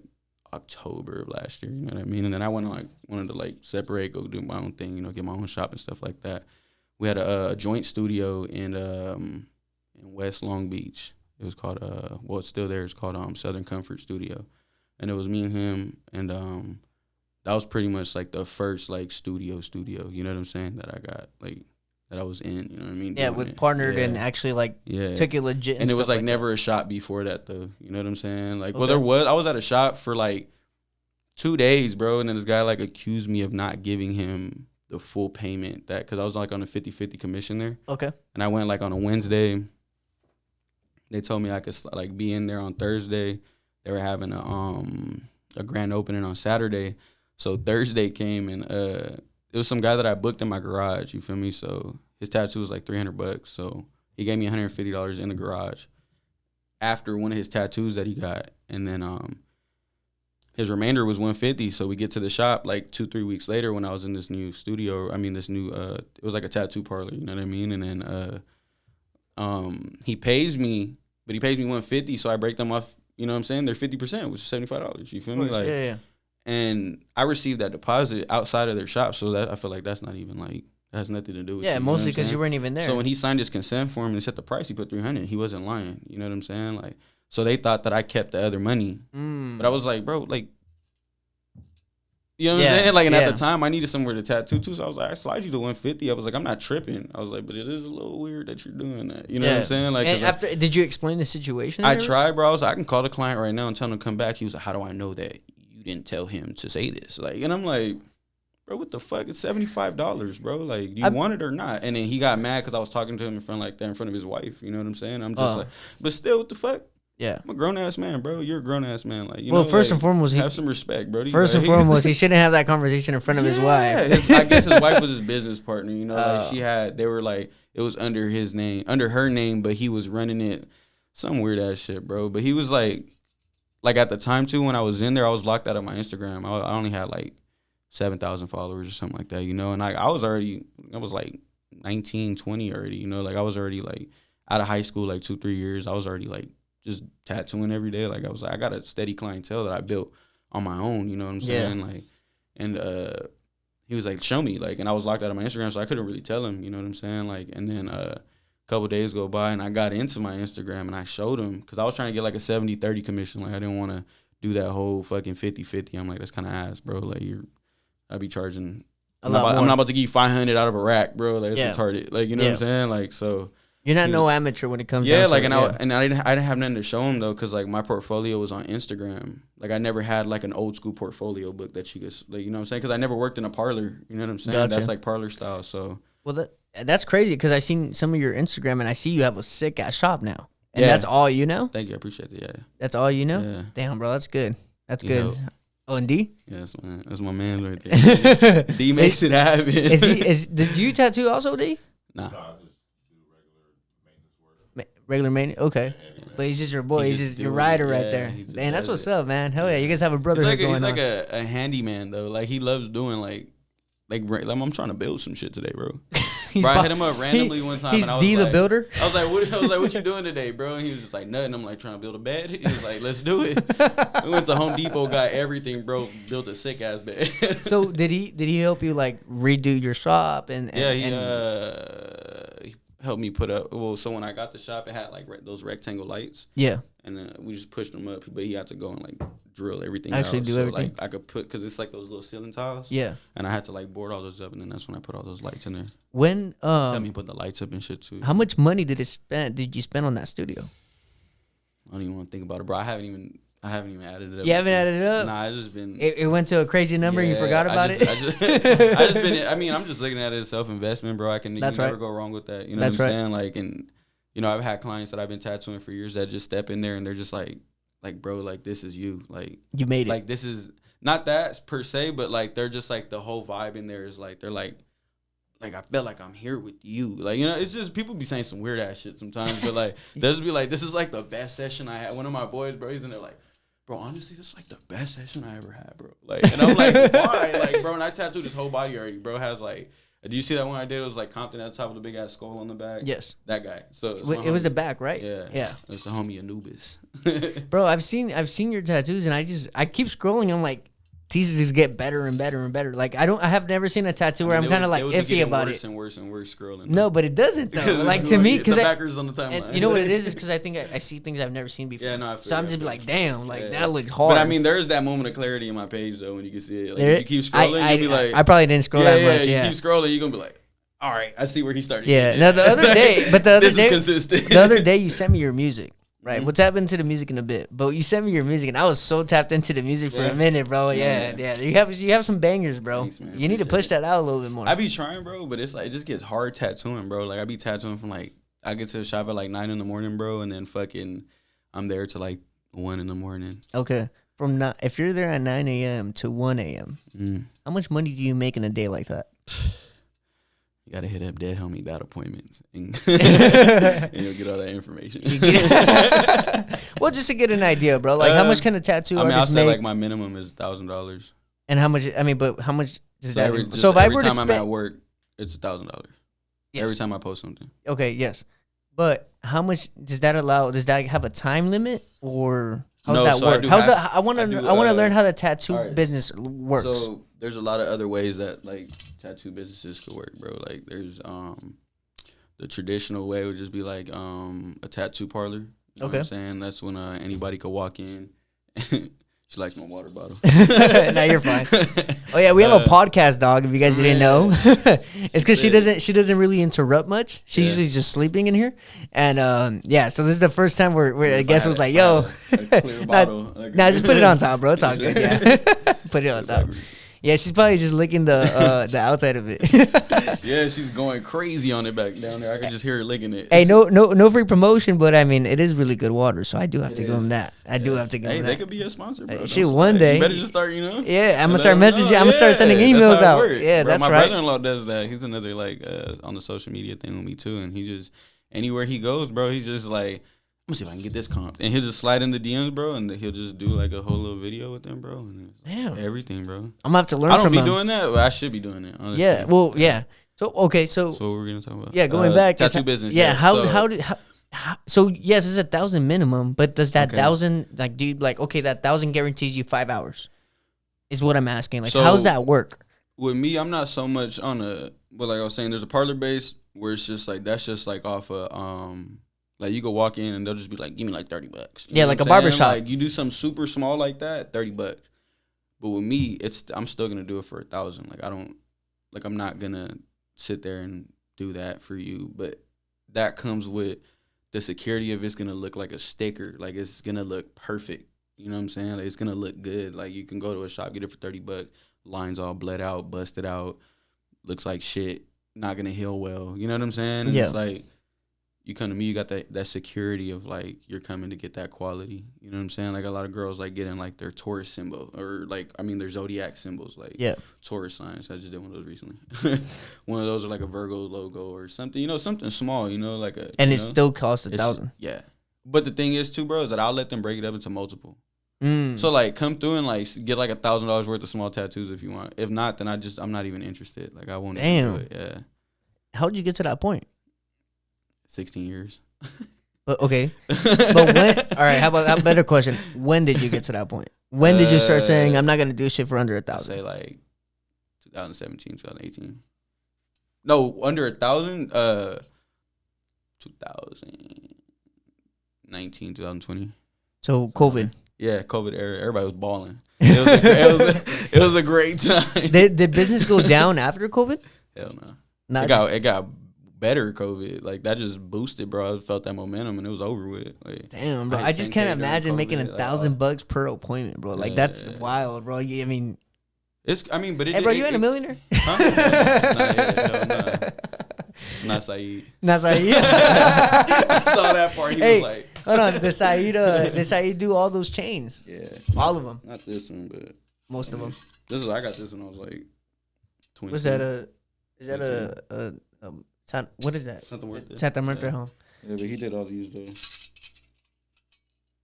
S2: October of last year, you know what I mean? And then I wanted to like separate, go do my own thing, you know, get my own shop and stuff like that. We had a joint studio in West Long Beach. It was called it's still there. It's called Southern Comfort Studio, and it was me and him, and that was pretty much like the first like studio, you know what I'm saying, that I got, like, that I was in, you know what I mean?
S1: Yeah, with partnered and actually like took it legit.
S2: And it was like never a shop before that though, you know what I'm saying? Like, well, I was at a shop for like 2 days, bro, and then this guy like accused me of not giving him the full payment, that because I was like on a 50-50 commission there.
S1: Okay.
S2: And I went like on a Wednesday. They told me I could like be in there on Thursday. They were having a grand opening on Saturday. So Thursday came, and it was some guy that I booked in my garage, you feel me? So his tattoo was like $300. So he gave me $150 in the garage after one of his tattoos that he got. And then his remainder was $150. So we get to the shop like 2-3 weeks later when I was in this new studio. I mean, this new it was like a tattoo parlor, you know what I mean? And then he pays me, but he pays me $150. So I break them off, you know what I'm saying? They're 50%, which is $75. You feel me? Like,
S1: yeah.
S2: And I received that deposit outside of their shop, so that I feel like that's not even like, that has nothing to do with
S1: it. Yeah, mostly because you weren't even there.
S2: So when he signed his consent form and set the price, he put $300. He wasn't lying. You know what I'm saying? Like, so they thought that I kept the other money, but I was like, bro, like, you know what I'm saying? Like, and at the time, I needed somewhere to tattoo too, so I was like, I slide you to $150. I was like, I'm not tripping. I was like, but it is a little weird that you're doing that. You know what I'm saying? Like,
S1: and after, did you explain the situation?
S2: I tried, bro. I was like, I can call the client right now and tell him to come back. He was like, how do I know that you didn't tell him to say this? Like, and I'm like, bro, what the fuck? It's $75, bro. Like, do you want it or not? And then he got mad because I was talking to him in front of his wife. You know what I'm saying? I'm just like, but still, what the fuck?
S1: Yeah,
S2: I'm a grown ass man, bro. You're a grown ass man. Like, you
S1: well,
S2: know,
S1: first
S2: like,
S1: and foremost,
S2: have some respect, bro.
S1: First and foremost, he shouldn't have that conversation in front of his wife.
S2: I guess his wife was his business partner. You know, like they were like, it was under her name, but he was running it, some weird ass shit, bro. But he was like at the time too, when I was in there, I was locked out of my Instagram. I only had like 7,000 followers or something like that, you know. And I was like 19, 20 already, you know. Like, I was already like out of high school, like 2-3 years. I was already like just tattooing every day. Like, I was like, I got a steady clientele that I built on my own, you know what I'm saying? Yeah. Like, and he was like, show me, like, and I was locked out of my Instagram, so I couldn't really tell him, you know what I'm saying? Like, and then a couple days go by, and I got into my Instagram, and I showed him, because I was trying to get like a 70-30 commission. Like, I didn't want to do that whole fucking 50-50. I'm like, that's kind of ass, bro. Like I be charging.
S1: A lot more.
S2: I'm not about to give you 500 out of a rack, bro. Like, it's retarded. Like, you know what I'm saying? Like, so.
S1: You're not no amateur when it comes
S2: down
S1: to
S2: like,
S1: it.
S2: I didn't have nothing to show him, though, because, like, my portfolio was on Instagram. Like, I never had, like, an old school portfolio book that you could, like, you know what I'm saying? Because I never worked in a parlor. You know what I'm saying?
S1: Gotcha.
S2: That's, like, parlor style, so.
S1: Well, that's crazy because I seen some of your Instagram, and I see you have a sick-ass shop now. And that's all you know?
S2: Thank you. I appreciate it, yeah.
S1: That's all you know?
S2: Yeah.
S1: Damn, bro, that's good. That's good.
S2: Know.
S1: Oh, and D?
S2: Yeah, that's my man right there. D makes it happen.
S1: Did you tattoo also, D?
S2: Nah.
S1: Regular maintenance? Okay. Yeah. But he's just your boy. He's just your rider right there. Man, that's what's up, man. Hell yeah. You guys have a brother going on.
S2: He's like a handyman, though. Like, he loves doing, like I'm trying to build some shit today, bro. Bro, I hit him up randomly one time.
S1: He's D the builder?
S2: I was like, what you doing today, bro? And he was just like, nothing. I'm like, trying to build a bed. He was like, let's do it. We went to Home Depot, got everything, bro. Built a sick-ass bed.
S1: So, did he help you, like, redo your shop? He
S2: helped me put up. Well, so when I got the shop, it had like those rectangle lights.
S1: Yeah.
S2: And we just pushed them up, but he had to go and like drill everything.
S1: Actually,
S2: out.
S1: do
S2: so,
S1: everything.
S2: Like I could put because it's like those little ceiling tiles.
S1: Yeah.
S2: And I had to like board all those up, and then that's when I put all those lights in there.
S1: When
S2: let me put the lights up and shit too.
S1: How much money did you spend on that studio?
S2: I don't even want to think about it, bro. I haven't even added it up.
S1: You haven't added it up?
S2: Nah, I just been.
S1: It went to a crazy number and you forgot about it?
S2: I just been. I mean, I'm just looking at it as self-investment, bro. You never go wrong with that. You know what I'm saying? Like, and you know, I've had clients that I've been tattooing for years that just step in there and they're just like, bro, like this is you. Like
S1: you made it.
S2: Like this is not that per se, but like they're just like the whole vibe in there is like they're like I feel like I'm here with you. Like, you know, it's just people be saying some weird ass shit sometimes, but like they'll just be like, this is like the best session I had. One of my boys, bro, he's in there like, bro, honestly, this is like the best session I ever had, bro. Like, and I'm like, why? Like, bro, and I tattooed his whole body already. Bro has like, did you see that one I did? It was like Compton at the top with a big ass skull on the back.
S1: Yes.
S2: That guy. So
S1: it was the back, right?
S2: Yeah.
S1: Yeah.
S2: It's the homie Anubis.
S1: Bro, I've seen your tattoos and I keep scrolling. I'm like, these just get better and better and better. Like I have never seen a tattoo where I'm kind of like iffy about
S2: it. Worse and worse scrolling.
S1: No, but it doesn't though. Like to me, because
S2: the backers on the timeline.
S1: You know what it is because I think I see things I've never seen before.
S2: Yeah, no,
S1: so I'm just like, damn, like that looks hard.
S2: But I mean, there's that moment of clarity in my page though when you can see it. Like if you keep scrolling, you'll be like,
S1: I probably didn't scroll that much.
S2: Yeah, you keep scrolling, you're gonna be like, all right, I see where he started.
S1: Yeah. Now the other day,
S2: this is consistent.
S1: The other day you sent me your music. Right, we'll tap into the music in a bit, but you sent me your music, and I was so tapped into the music for a minute, bro. Yeah. You have some bangers, bro.
S2: Thanks, man.
S1: You need to push that out a little bit more.
S2: I be trying, bro, but it's like it just gets hard tattooing, bro. Like I be tattooing from like I get to the shop at like 9 a.m, bro, and then fucking I'm there to like 1 a.m.
S1: Okay, if you're there at 9 a.m. to 1 a.m, how much money do you make in a day like that?
S2: You gotta hit up Dead Homie Bat Appointments and, and you'll get all that information.
S1: Well, just to get an idea, bro. Like, how much can a tattoo artist
S2: I'll say
S1: make?
S2: like my minimum is $1,000.
S1: And how much? I mean, but how much does that?
S2: So if I were to spend, I'm at work, it's $1,000. Yes. Every time I post something.
S1: Okay. Yes. But how much does that allow? Does that have a time limit or? How's that work? I want to learn how the tattoo business works.
S2: So there's a lot of other ways that like tattoo businesses could work, bro. Like there's the traditional way would just be like a tattoo parlor. You know what I'm saying? That's when anybody could walk in. She likes my water bottle.
S1: Now you're fine. Oh yeah, we have a podcast, dog. If you guys didn't know, it's because she doesn't really interrupt much. She's usually just sleeping in here, and so this is the first time where a guest was like, "Yo,
S2: clear bottle."
S1: Nah, just put it on top, bro. It's all good. Yeah, put it on top. Yeah, she's probably just licking the outside of it.
S2: Yeah, she's going crazy on it back down there. I can just hear her licking it.
S1: Hey, no free promotion, but I mean, it is really good water, so I do have to give them that. I do have to give them that.
S2: They could be a sponsor, bro.
S1: Shit, one day.
S2: You better just start,
S1: Yeah, I'm gonna start messaging. I'm gonna start sending emails out. Yeah, that's right.
S2: My brother-in-law does that. He's another like on the social media thing with me too, and he just anywhere he goes, bro, he's just like, I'm gonna see if I can get this comp. And he'll just slide in the DMs, bro, and he'll just do like a whole little video with them, bro. And
S1: damn.
S2: Everything, bro.
S1: I'm gonna have to learn from him.
S2: I don't be doing that, but I should be doing it, honestly.
S1: Yeah, well, yeah. So, okay, so
S2: what we're gonna talk about?
S1: Yeah, going back.
S2: Tattoo business.
S1: Yeah, so yes, it's 1,000 minimum, but does that 1,000, like, do you, like, okay, that 1,000 guarantees you 5 hours? Is what I'm asking. Like, how's that work?
S2: With me, I'm not so much on but like I was saying, there's a parlor base where it's just like, that's just like off of, Like, you go walk in and they'll just be like, give me like $30. You
S1: Yeah,
S2: know
S1: like
S2: what
S1: a
S2: I'm saying?
S1: barbershop.
S2: Like, you do something super small like that, $30. But with me, I'm still gonna do it for $1,000. Like, I'm not gonna sit there and do that for you. But that comes with the security of it's gonna look like a sticker. Like, it's gonna look perfect. You know what I'm saying? Like, it's gonna look good. Like, you can go to a shop, get it for $30. Lines all bled out, busted out, looks like shit. Not gonna heal well. You know what I'm saying? And it's like, you come to me, you got that security of like, you're coming to get that quality. You know what I'm saying? Like, a lot of girls like getting like their Taurus symbol or like, I mean, their zodiac symbols, like Taurus signs. I just did one of those recently. One of those are like a Virgo logo or something, you know, something small, you know, like a.
S1: And it still costs $1,000.
S2: Yeah. But the thing is too, bro, is that I'll let them break it up into multiple.
S1: Mm.
S2: So like, come through and like get like $1,000 worth of small tattoos if you want. If not, then I'm not even interested. Like, I won't even do it. Yeah.
S1: How'd you get to that point?
S2: 16 years.
S1: But okay. But when, all right, how about that better question? When did you get to that point? When did you start saying, I'm not going to do shit for under $1,000?
S2: I'd say like 2017, 2018. No, under 1,000, 2019, 2020.
S1: So COVID.
S2: Yeah, COVID era. Everybody was balling. It was a great time.
S1: Did business go down after COVID?
S2: Hell no. It got better COVID. Like, that just boosted, bro. I felt that momentum and it was over with. Like,
S1: damn, bro. I just can't imagine making $1,000 per appointment, bro. Like, that's wild, bro. I mean,
S2: but
S1: hey, bro, you ain't a millionaire?
S2: Huh? No. Not Saeed.
S1: Not Saeed.
S2: I saw that part. He was like,
S1: hold on. Did Saeed do all those chains?
S2: Yeah.
S1: All of them.
S2: Not this one, but
S1: most of them.
S2: I got this when I was like 20.
S1: Was that what is that? Santa Muerte, huh?
S2: Yeah, but he did all these though.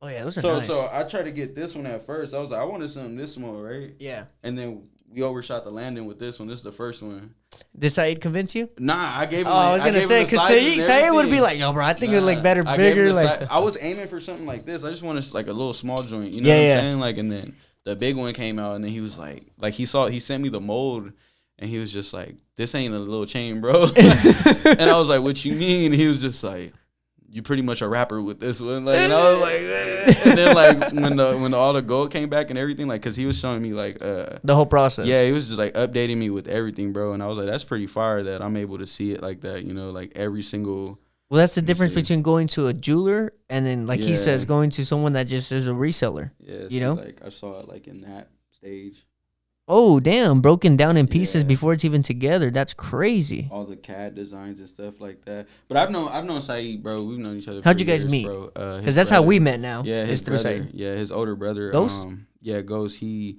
S1: Oh yeah, those are nice.
S2: So I tried to get this one at first. I was like, I wanted something this small, right?
S1: Yeah.
S2: And then we overshot the landing with this one. This is the first one.
S1: Did Saeed convince you?
S2: Nah, I gave him.
S1: I was gonna say, because Saeed would be like, yo, bro, I think it look better, bigger. Like,
S2: I was aiming for something like this. I just wanted like a little small joint. You know what I'm saying? Like, and then the big one came out, and then he was like he sent me the mold, and he was just like, this ain't a little chain, bro. And I was like, what you mean? And he was just like, you pretty much a rapper with this one. Like, and I was like, eh. And then like when all the gold came back and everything, like, cause he was showing me like
S1: the whole process.
S2: Yeah, he was just like updating me with everything, bro. And I was like, that's pretty fire that I'm able to see it like that, you know, like every single.
S1: Well, that's the difference between going to a jeweler and then, like he says, going to someone that just is a reseller.
S2: Yeah,
S1: you know,
S2: like I saw it like in that stage.
S1: Oh damn! Broken down in pieces before it's even together. That's crazy.
S2: All the CAD designs and stuff like that. But I've known Saeed, bro. We've known each other.
S1: How'd you guys meet? Because that's how we met now.
S2: Yeah, his
S1: through
S2: brother.
S1: Saeed.
S2: Yeah, his older brother.
S1: Ghost.
S2: Ghost. He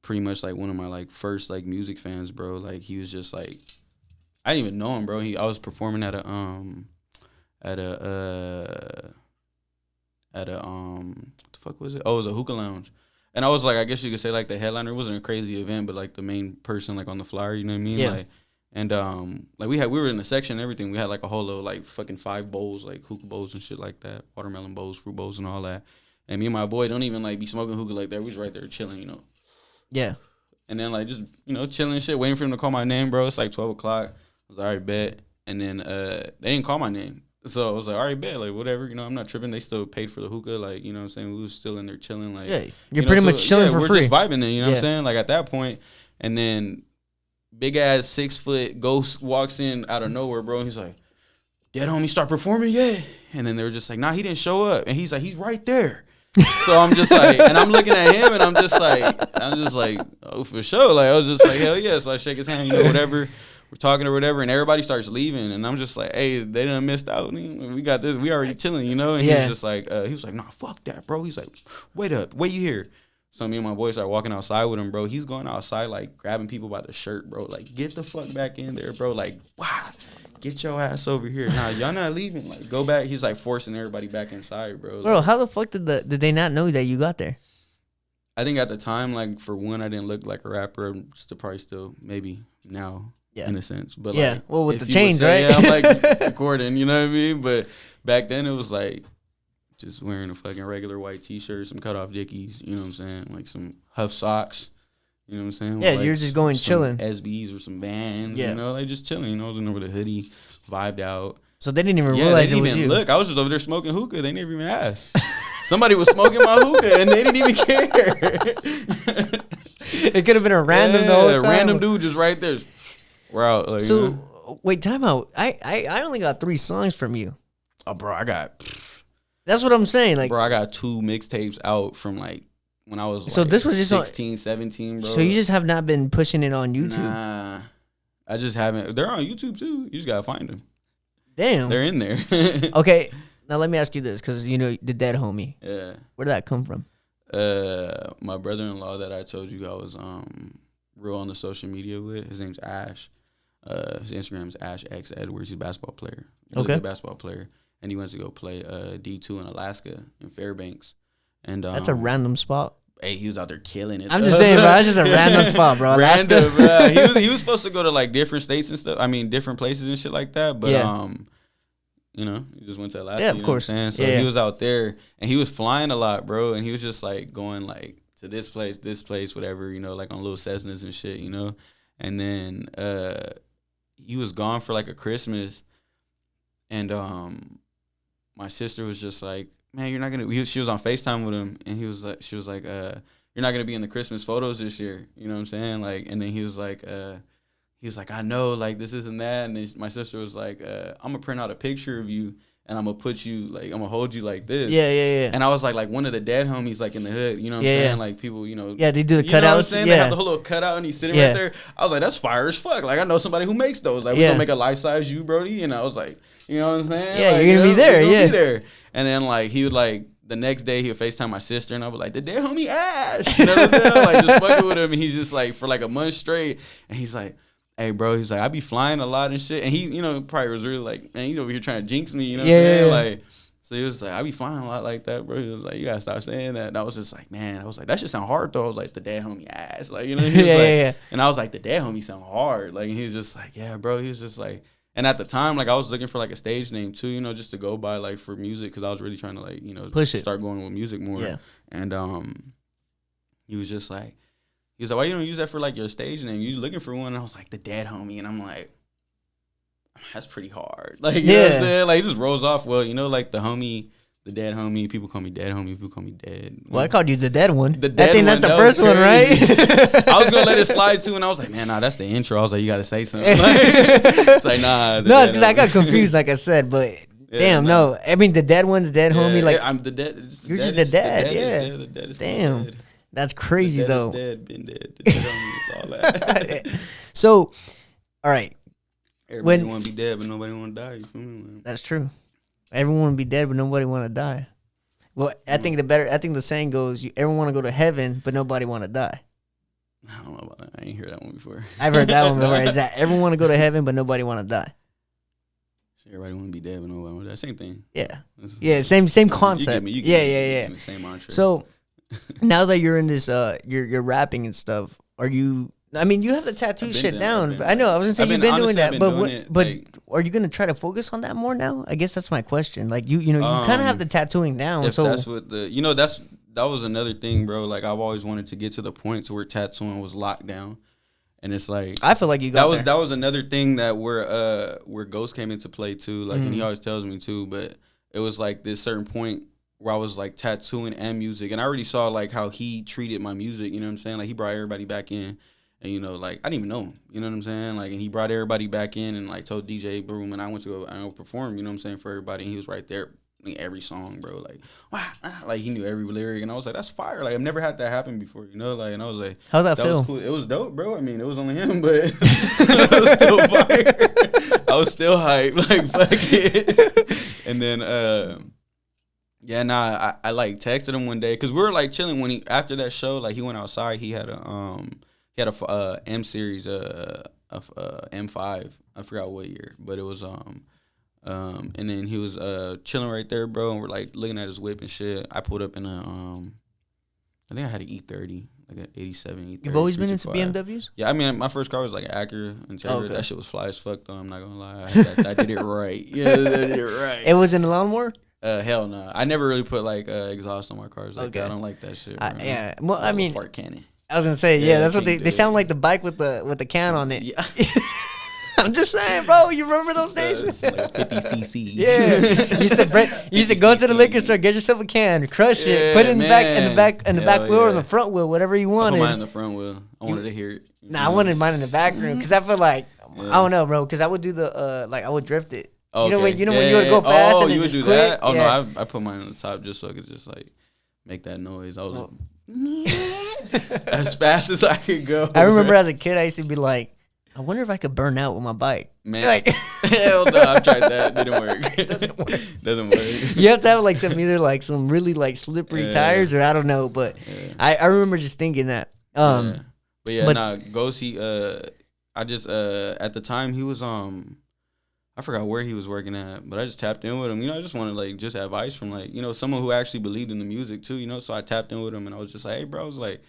S2: pretty much like one of my like first like music fans, bro. Like he was just like, I didn't even know him, bro. I was performing at a what the fuck was it? Oh, it was a hookah lounge. And I was like, I guess you could say like the headliner. It wasn't a crazy event, but like the main person like on the flyer, you know what I mean?
S1: Yeah.
S2: Like, and like we were in the section and everything. We had like a whole little like fucking 5 bowls, like hookah bowls and shit like that, watermelon bowls, fruit bowls, and all that. And me and my boy don't even like be smoking hookah like that. We was right there chilling, you know.
S1: Yeah.
S2: And then like just chilling and shit, waiting for him to call my name, bro. It's like 12 o'clock. I was like, all right, bet. And then they didn't call my name. So I was like, all right, bet, like, whatever, I'm not tripping. They still paid for the hookah, like, you know what I'm saying? We was still in there chilling, like.
S1: Yeah, you're pretty much chilling for free.
S2: We're just vibing then, you know what I'm saying? Like, at that point, and then big-ass 6-foot ghost walks in out of nowhere, bro, and he's like, dead homie start performing, yeah. And then they were just like, nah, he didn't show up. And he's like, he's right there. So I'm just like, and I'm looking at him, and I'm just like, oh, for sure. Like, I was just like, hell yeah. So I shake his hand, whatever. We're talking or whatever, and everybody starts leaving, and I'm just like, hey, they done missed out. We got this. We already chilling, And he was just like, he was like, nah, fuck that, bro. He's like, wait up, wait you here. So me and my boy start walking outside with him, bro. He's going outside, like, grabbing people by the shirt, bro. Like, get the fuck back in there, bro. Like, wow, get your ass over here. Nah, y'all not leaving. Like, go back. He's, like, forcing everybody back inside, bro.
S1: Bro,
S2: like,
S1: how the fuck did they not know that you got there?
S2: I think at the time, like, for one, I didn't look like a rapper. Probably still, maybe now. Yeah. In a sense, but
S1: yeah,
S2: like,
S1: well, with the chains, right?
S2: Yeah, I'm like recording, you know what I mean? But back then it was like just wearing a fucking regular white t-shirt, some cut off Dickies, you know what I'm saying? Like some Huff socks, you know what I'm saying?
S1: Yeah,
S2: like
S1: you're just going chilling.
S2: SBs or some Vans,
S1: yeah.
S2: like just chilling, I was in there with a hoodie, vibed out.
S1: So they didn't even
S2: Yeah,
S1: realize
S2: they
S1: it
S2: didn't
S1: was
S2: even
S1: you.
S2: look. I was just over there smoking hookah. They never even asked. Somebody was smoking my hookah and they didn't even care.
S1: It could have been a random the whole time.
S2: Random dude just right there. We're out. Like,
S1: So
S2: you know?
S1: wait, time out. I only got 3 songs from you.
S2: Oh, bro, I got
S1: That's what I'm saying. Like,
S2: bro, I got 2 mixtapes out from like when I was
S1: So
S2: like
S1: this was just
S2: 16, 17, bro.
S1: So you just have not been pushing it on YouTube.
S2: Nah, I just haven't. They're on YouTube too. You just gotta find them.
S1: Damn.
S2: They're in there.
S1: Okay, now let me ask you this, because you know the dead homie.
S2: Yeah.
S1: Where did that come from?
S2: My brother-in-law that I told you I was real on the social media with. His name's Ash. His Instagram's Ash X Edwards. He's a basketball player. Really good basketball player. And he went to go play D2 in Alaska in Fairbanks. And
S1: That's a random spot.
S2: Hey, he was out there killing it.
S1: I'm just saying, bro. That's just a random spot, bro.
S2: Random, bro. He was supposed to go to like different states and stuff. I mean, different places and shit like that. But you know, he just went to Alaska.
S1: Yeah, of course.
S2: What I'm saying? So he was out there and he was flying a lot, bro. And he was just like going like to this place, whatever, you know, like on little Cessnas and shit, you know. And then he was gone for like a Christmas, and my sister was just like, man, you're not gonna. She was on FaceTime with him, and she was like, you're not gonna be in the Christmas photos this year. You know what I'm saying? Like, and then he was like, I know, like this isn't that. And then my sister was like, I'm gonna print out a picture of you, and I'm gonna put you like, I'm gonna hold you like this.
S1: Yeah.
S2: And I was like one of the dead homies, like in the hood. You know what I'm saying? Like people, you know.
S1: Yeah, they do the cutouts.
S2: You know what I'm saying? They have the whole little cutout, and he's sitting right there. I was like, that's fire as fuck. Like I know somebody who makes those. Like we gonna make a life size you, Brody. And I was like, you know what I'm saying?
S1: Yeah,
S2: like,
S1: you're gonna be there. Yeah.
S2: Be there. And then like he would like the next day he would FaceTime my sister, and I was like, the dead homie Ash. You know what I'm saying? Like just fucking with him, and he's just like for like a month straight, and he's like, hey bro, he's like, I be flying a lot and shit, and he, you know, probably was really like, man, he's over here trying to jinx me, you know what I'm saying? Like, so he was like, I be flying a lot like that, bro. He was like, you gotta stop saying that. And I was just like, man, I was like, that shit sound hard though. I was like, the dead homie Ash, like, you know, he was like, and I was like, the dead homie sound hard, like, and he was just like, yeah, bro. He was just like. And at the time, like, I was looking for, like, a stage name, too, you know, just to go by, like, for music, because I was really trying to, like, you know, start going with music more. Yeah. And he was just like, why you don't use that for, like, your stage name? You looking for one? And I was like, the dead homie. And I'm like, that's pretty hard. Like, you know what I'm saying? Like, it just rolls off. Well, you know, like, the dead homie, people call me dead homie, people call me dead.
S1: Well, I called you the dead one.
S2: The dead
S1: I think
S2: one,
S1: that's the first one, right?
S2: I was gonna let it slide too, and I was like, man, nah, that's the intro. I was like, you gotta say something. Like, it's like, nah.
S1: No, it's because I got confused, like I said, but damn, no. I mean, the dead one, the dead homie, like
S2: I'm the dead.
S1: You're just the dad,
S2: The dead is
S1: damn,
S2: dead.
S1: That's crazy
S2: the dead
S1: though.
S2: Is dead, been dead. The dead homie is all that.
S1: So, all right.
S2: Everybody want to be dead, but nobody want to die. You feel me? Man?
S1: That's true. Everyone want to be dead, but nobody want to die. Well, I think the saying goes, everyone want to go to heaven, but nobody want to die.
S2: I don't know about that. I ain't heard that one before.
S1: I've heard that one before. Is that everyone want to go to heaven, but nobody want to die?
S2: Everybody want to be dead, but nobody want to die. Same thing.
S1: Yeah. Same concept. Yeah.
S2: Same mantra.
S1: So now that you're in this, you're rapping and stuff. Are you? I mean, you have the tattoo shit down. I know. I was gonna say you've been doing that, but are you gonna try to focus on that more now? I guess that's my question. Like you know, you kind of have the tattooing down. So
S2: that's what that was another thing, bro. Like I've always wanted to get to the point to where tattooing was locked down, and it's like
S1: I feel like you got
S2: that was another thing that where Ghost came into play too. Like and he always tells me too, but it was like this certain point where I was like tattooing and music, and I already saw like how he treated my music. You know what I'm saying? Like he brought everybody back in. And, you know, like, I didn't even know him. You know what I'm saying? Like, and he brought everybody back in and, like, told DJ Broom, and I went to go perform, you know what I'm saying, for everybody. And he was right there, like, every song, bro. Like, wow. Like, he knew every lyric. And I was like, that's fire. Like, I've never had that happen before, you know? Like, and I was like.
S1: How'd that feel?
S2: Was cool. It was dope, bro. I mean, it was only him, but it was still fire. I was still hyped. Like, fuck it. And then, I, like, texted him one day. Because we were, like, chilling after that show. Like, he went outside. He had a M series, M5. I forgot what year, but it was and then he was chilling right there, bro, and we're like looking at his whip and shit. I pulled up in a I think I had an E30, like an 87 E30.
S1: You've always been into BMWs?
S2: Yeah, I mean my first car was like an Acura and that shit was fly as fuck though. I'm not gonna lie, I did it right. Yeah, I did it right.
S1: It was in a lawnmower.
S2: Hell no, I never really put like exhaust on my cars like that. I don't like that shit.
S1: Yeah, well, I mean,
S2: fart cannon.
S1: I was gonna say, that's what they sound like the bike with the can on it.
S2: Yeah.
S1: I'm just saying, bro. You remember those days?
S2: It's like 50 cc.
S1: Yeah. You used to go to the liquor store, get yourself a can, crush it, put it in the back wheel or the front wheel, whatever you wanted.
S2: I put mine in the front wheel. I wanted to hear it.
S1: Nah, I wanted mine in the back room because I feel like I don't know, bro. Because I would do the I would drift it.
S2: Okay.
S1: You know when you would go fast and then
S2: you would
S1: just
S2: do
S1: quit.
S2: that? Oh no, I put mine on the top just so I could just like make that noise. I was as fast as I could go.
S1: I remember as a kid, I used to be like, I wonder if I could burn out with my bike.
S2: Man,
S1: like,
S2: hell no, I've tried that. Didn't work.
S1: It doesn't work.
S2: Doesn't work.
S1: You have to have like some either like some really like slippery tires or I don't know. But I remember just thinking that.
S2: But Gosi. I just at the time he was I forgot where he was working at, but I just tapped in with him. I just wanted like just advice from like someone who actually believed in the music too. So I tapped in with him and I was just like, hey bro, I was like,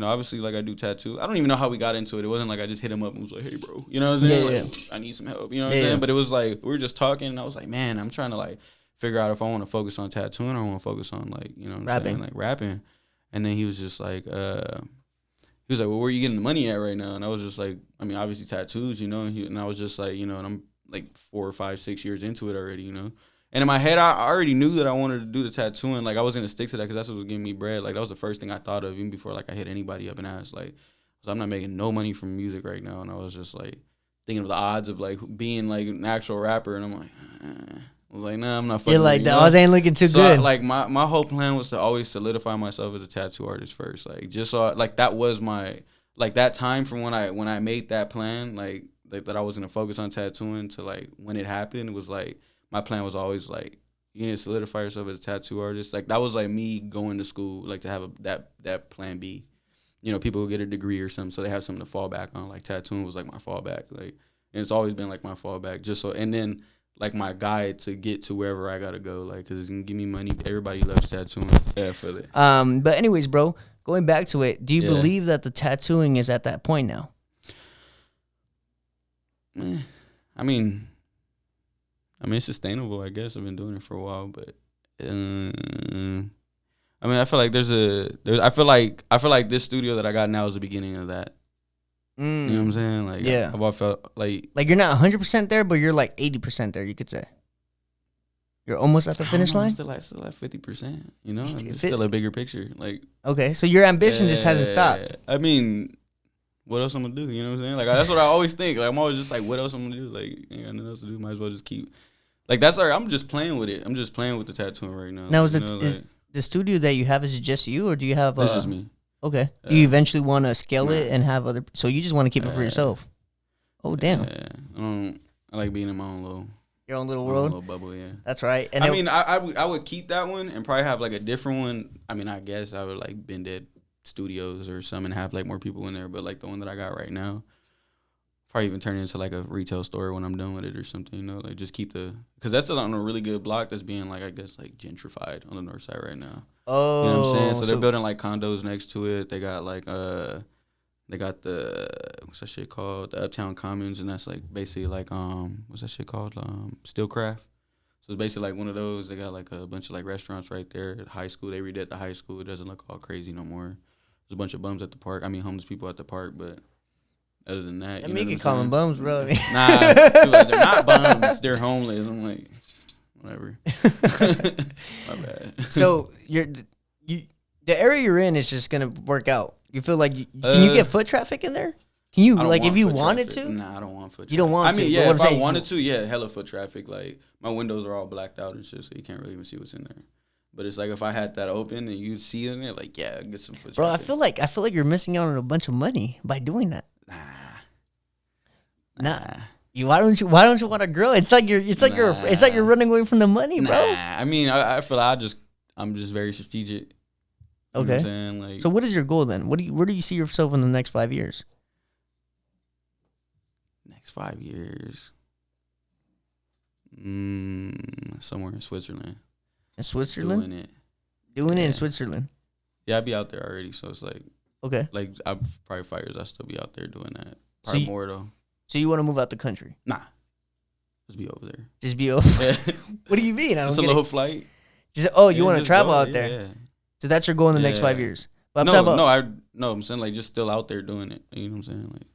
S2: obviously like I do tattoo. I don't even know how we got into it. It wasn't like I just hit him up and was like, hey bro, you know what I'm saying?
S1: Yeah,
S2: like, I need some help. You know what I'm saying? But it was like we were just talking and I was like, man, I'm trying to like figure out if I want to focus on tattooing or I want to focus on like
S1: rapping.
S2: Like rapping. And then he was just like he was like, well, where are you getting the money at right now? And I was just like, I mean, obviously tattoos, and I was just like, and I'm like 4 or 5, 6 years into it already, And in my head, I already knew that I wanted to do the tattooing. Like, I was going to stick to that because that's what was giving me bread. Like, that was the first thing I thought of even before, like, I hit anybody up and asked, like, so I'm not making no money from music right now. And I was just, like, thinking of the odds of, like, being, like, an actual rapper. And I'm like, I was like, nah, I'm not fucking.
S1: You're like, the odds ain't looking too good.
S2: Like, my whole plan was to always solidify myself as a tattoo artist first. Like, just so, like, that was my, like, that time from when I made that plan, like that I was going to focus on tattooing to, like, when it happened, it was, like, my plan was always, like, you need to solidify yourself as a tattoo artist. Like, that was, like, me going to school, like, to have that plan B. People will get a degree or something, so they have something to fall back on. Like, tattooing was, like, my fallback. Like, and it's always been, like, my fallback. Just so, and then, like, my guide to get to wherever I got to go. Like, because it's going to give me money. Everybody loves tattooing. Yeah, I feel it.
S1: But anyways, bro, going back to it, do you believe that the tattooing is at that point now?
S2: I mean, it's sustainable, I guess. I've been doing it for a while, but I feel like I feel like this studio that I got now is the beginning of that. You know what I'm saying? Like,
S1: yeah.
S2: I've felt like
S1: you're not 100% there, but you're like 80% there, you could say. You're almost at the finish line?
S2: Still at 50%, It's still a bigger picture. Like,
S1: okay, so your ambition just hasn't stopped.
S2: I mean, what else I'm gonna do? You know what I'm saying? Like, that's what I always think. Like, I'm always just like, what else I'm gonna do? Like, ain't got nothing else to do. Might as well just keep. Like, that's I'm just playing with it. I'm just playing with the tattooing right now.
S1: Now, is the studio that you have, is it just you, or do you have?
S2: It's just me.
S1: Okay. Do you eventually want to scale it and have other? So you just want to keep it for yourself? Oh damn.
S2: Yeah. I like being in my own little.
S1: Your own little world.
S2: Little bubble, yeah.
S1: That's right. And
S2: I would keep that one and probably have like a different one. I mean, I guess I would like Bend Dead Studios or some and have like more people in there. But like the one that I got right now, probably even turn it into like a retail store when I'm done with it or something. Like just keep because that's still on a really good block that's being like, I guess, like gentrified on the north side right now.
S1: Oh,
S2: you know what I'm saying? So they're building like condos next to it. They got like they got the what's that shit called? The Uptown Commons, and that's like basically like what's that shit called? Steelcraft. So it's basically like one of those. They got like a bunch of like restaurants right there at high school. They redid the high school. It doesn't look all crazy no more. There's a bunch of bums at the park. I mean, homeless people at the park, but other than that,
S1: you can call them bums, bro.
S2: Nah, they're not bums. They're homeless. I'm like, whatever. My bad.
S1: So the area you're in is just gonna work out. You feel like can you get foot traffic in there? Can you like if you wanted to?
S2: Nah, I don't want foot traffic.
S1: You don't want to?
S2: I mean, yeah, if I wanted to, yeah, hella foot traffic. Like my windows are all blacked out and shit, so you can't really even see what's in there. But it's like if I had that open and you'd see it in there, like yeah, I'd get some foot traffic.
S1: Bro, I feel like you're missing out on a bunch of money by doing that. Nah. Why don't you want to grow? It's like you're running away from the money, bro.
S2: Nah. I mean, I feel like I'm just very strategic. You know what I'm saying? Like,
S1: so what is your goal then? Where do you see yourself in the next 5 years?
S2: Next 5 years, somewhere in Switzerland.
S1: In Switzerland? Doing it in Switzerland.
S2: Yeah, I'd be out there already, so it's like
S1: okay.
S2: Like I probably 5 years, I'll still be out there doing that. Probably more though.
S1: So you want to move out the country?
S2: Nah, just be over there.
S1: Just be over. What do you mean?
S2: Just a little flight.
S1: You want to travel out there? Yeah. So that's your goal in the next 5 years. But
S2: I'm saying like just still out there doing it. You know what I'm saying? Like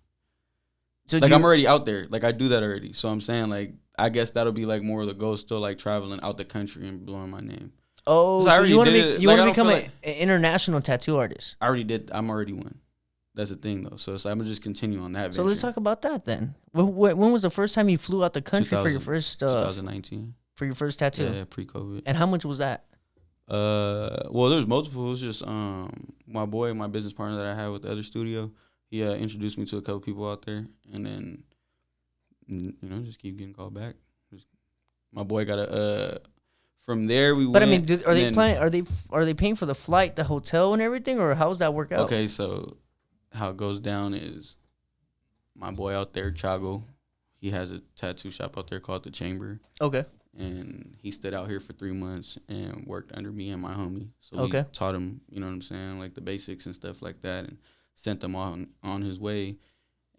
S1: So
S2: like, I'm already out there. Like, I do that already. So I'm saying, like, I guess that'll be like more of the goal, still like traveling out the country and blowing my name.
S1: Oh, so you want to become an international tattoo artist?
S2: I already did. I'm already one. That's the thing, though. So I'm going to just continue on that.
S1: So let's talk about that then. When was the first time you flew out the country for your first
S2: 2019.
S1: For your first tattoo?
S2: Yeah, pre-COVID.
S1: And how much was that?
S2: Well, there's multiple. It was just my business partner that I had with the other studio. He introduced me to a couple people out there, and then just keep getting called back. My boy got a. From there we. But
S1: I mean, are they paying for the flight, the hotel, and everything, or how does that work out?
S2: Okay, so how it goes down is my boy out there, Chago. He has a tattoo shop out there called The Chamber. Okay. And he stood out here for 3 months and worked under me and my homie. So we taught him, you know what I'm saying, like the basics and stuff like that, and sent them on his way.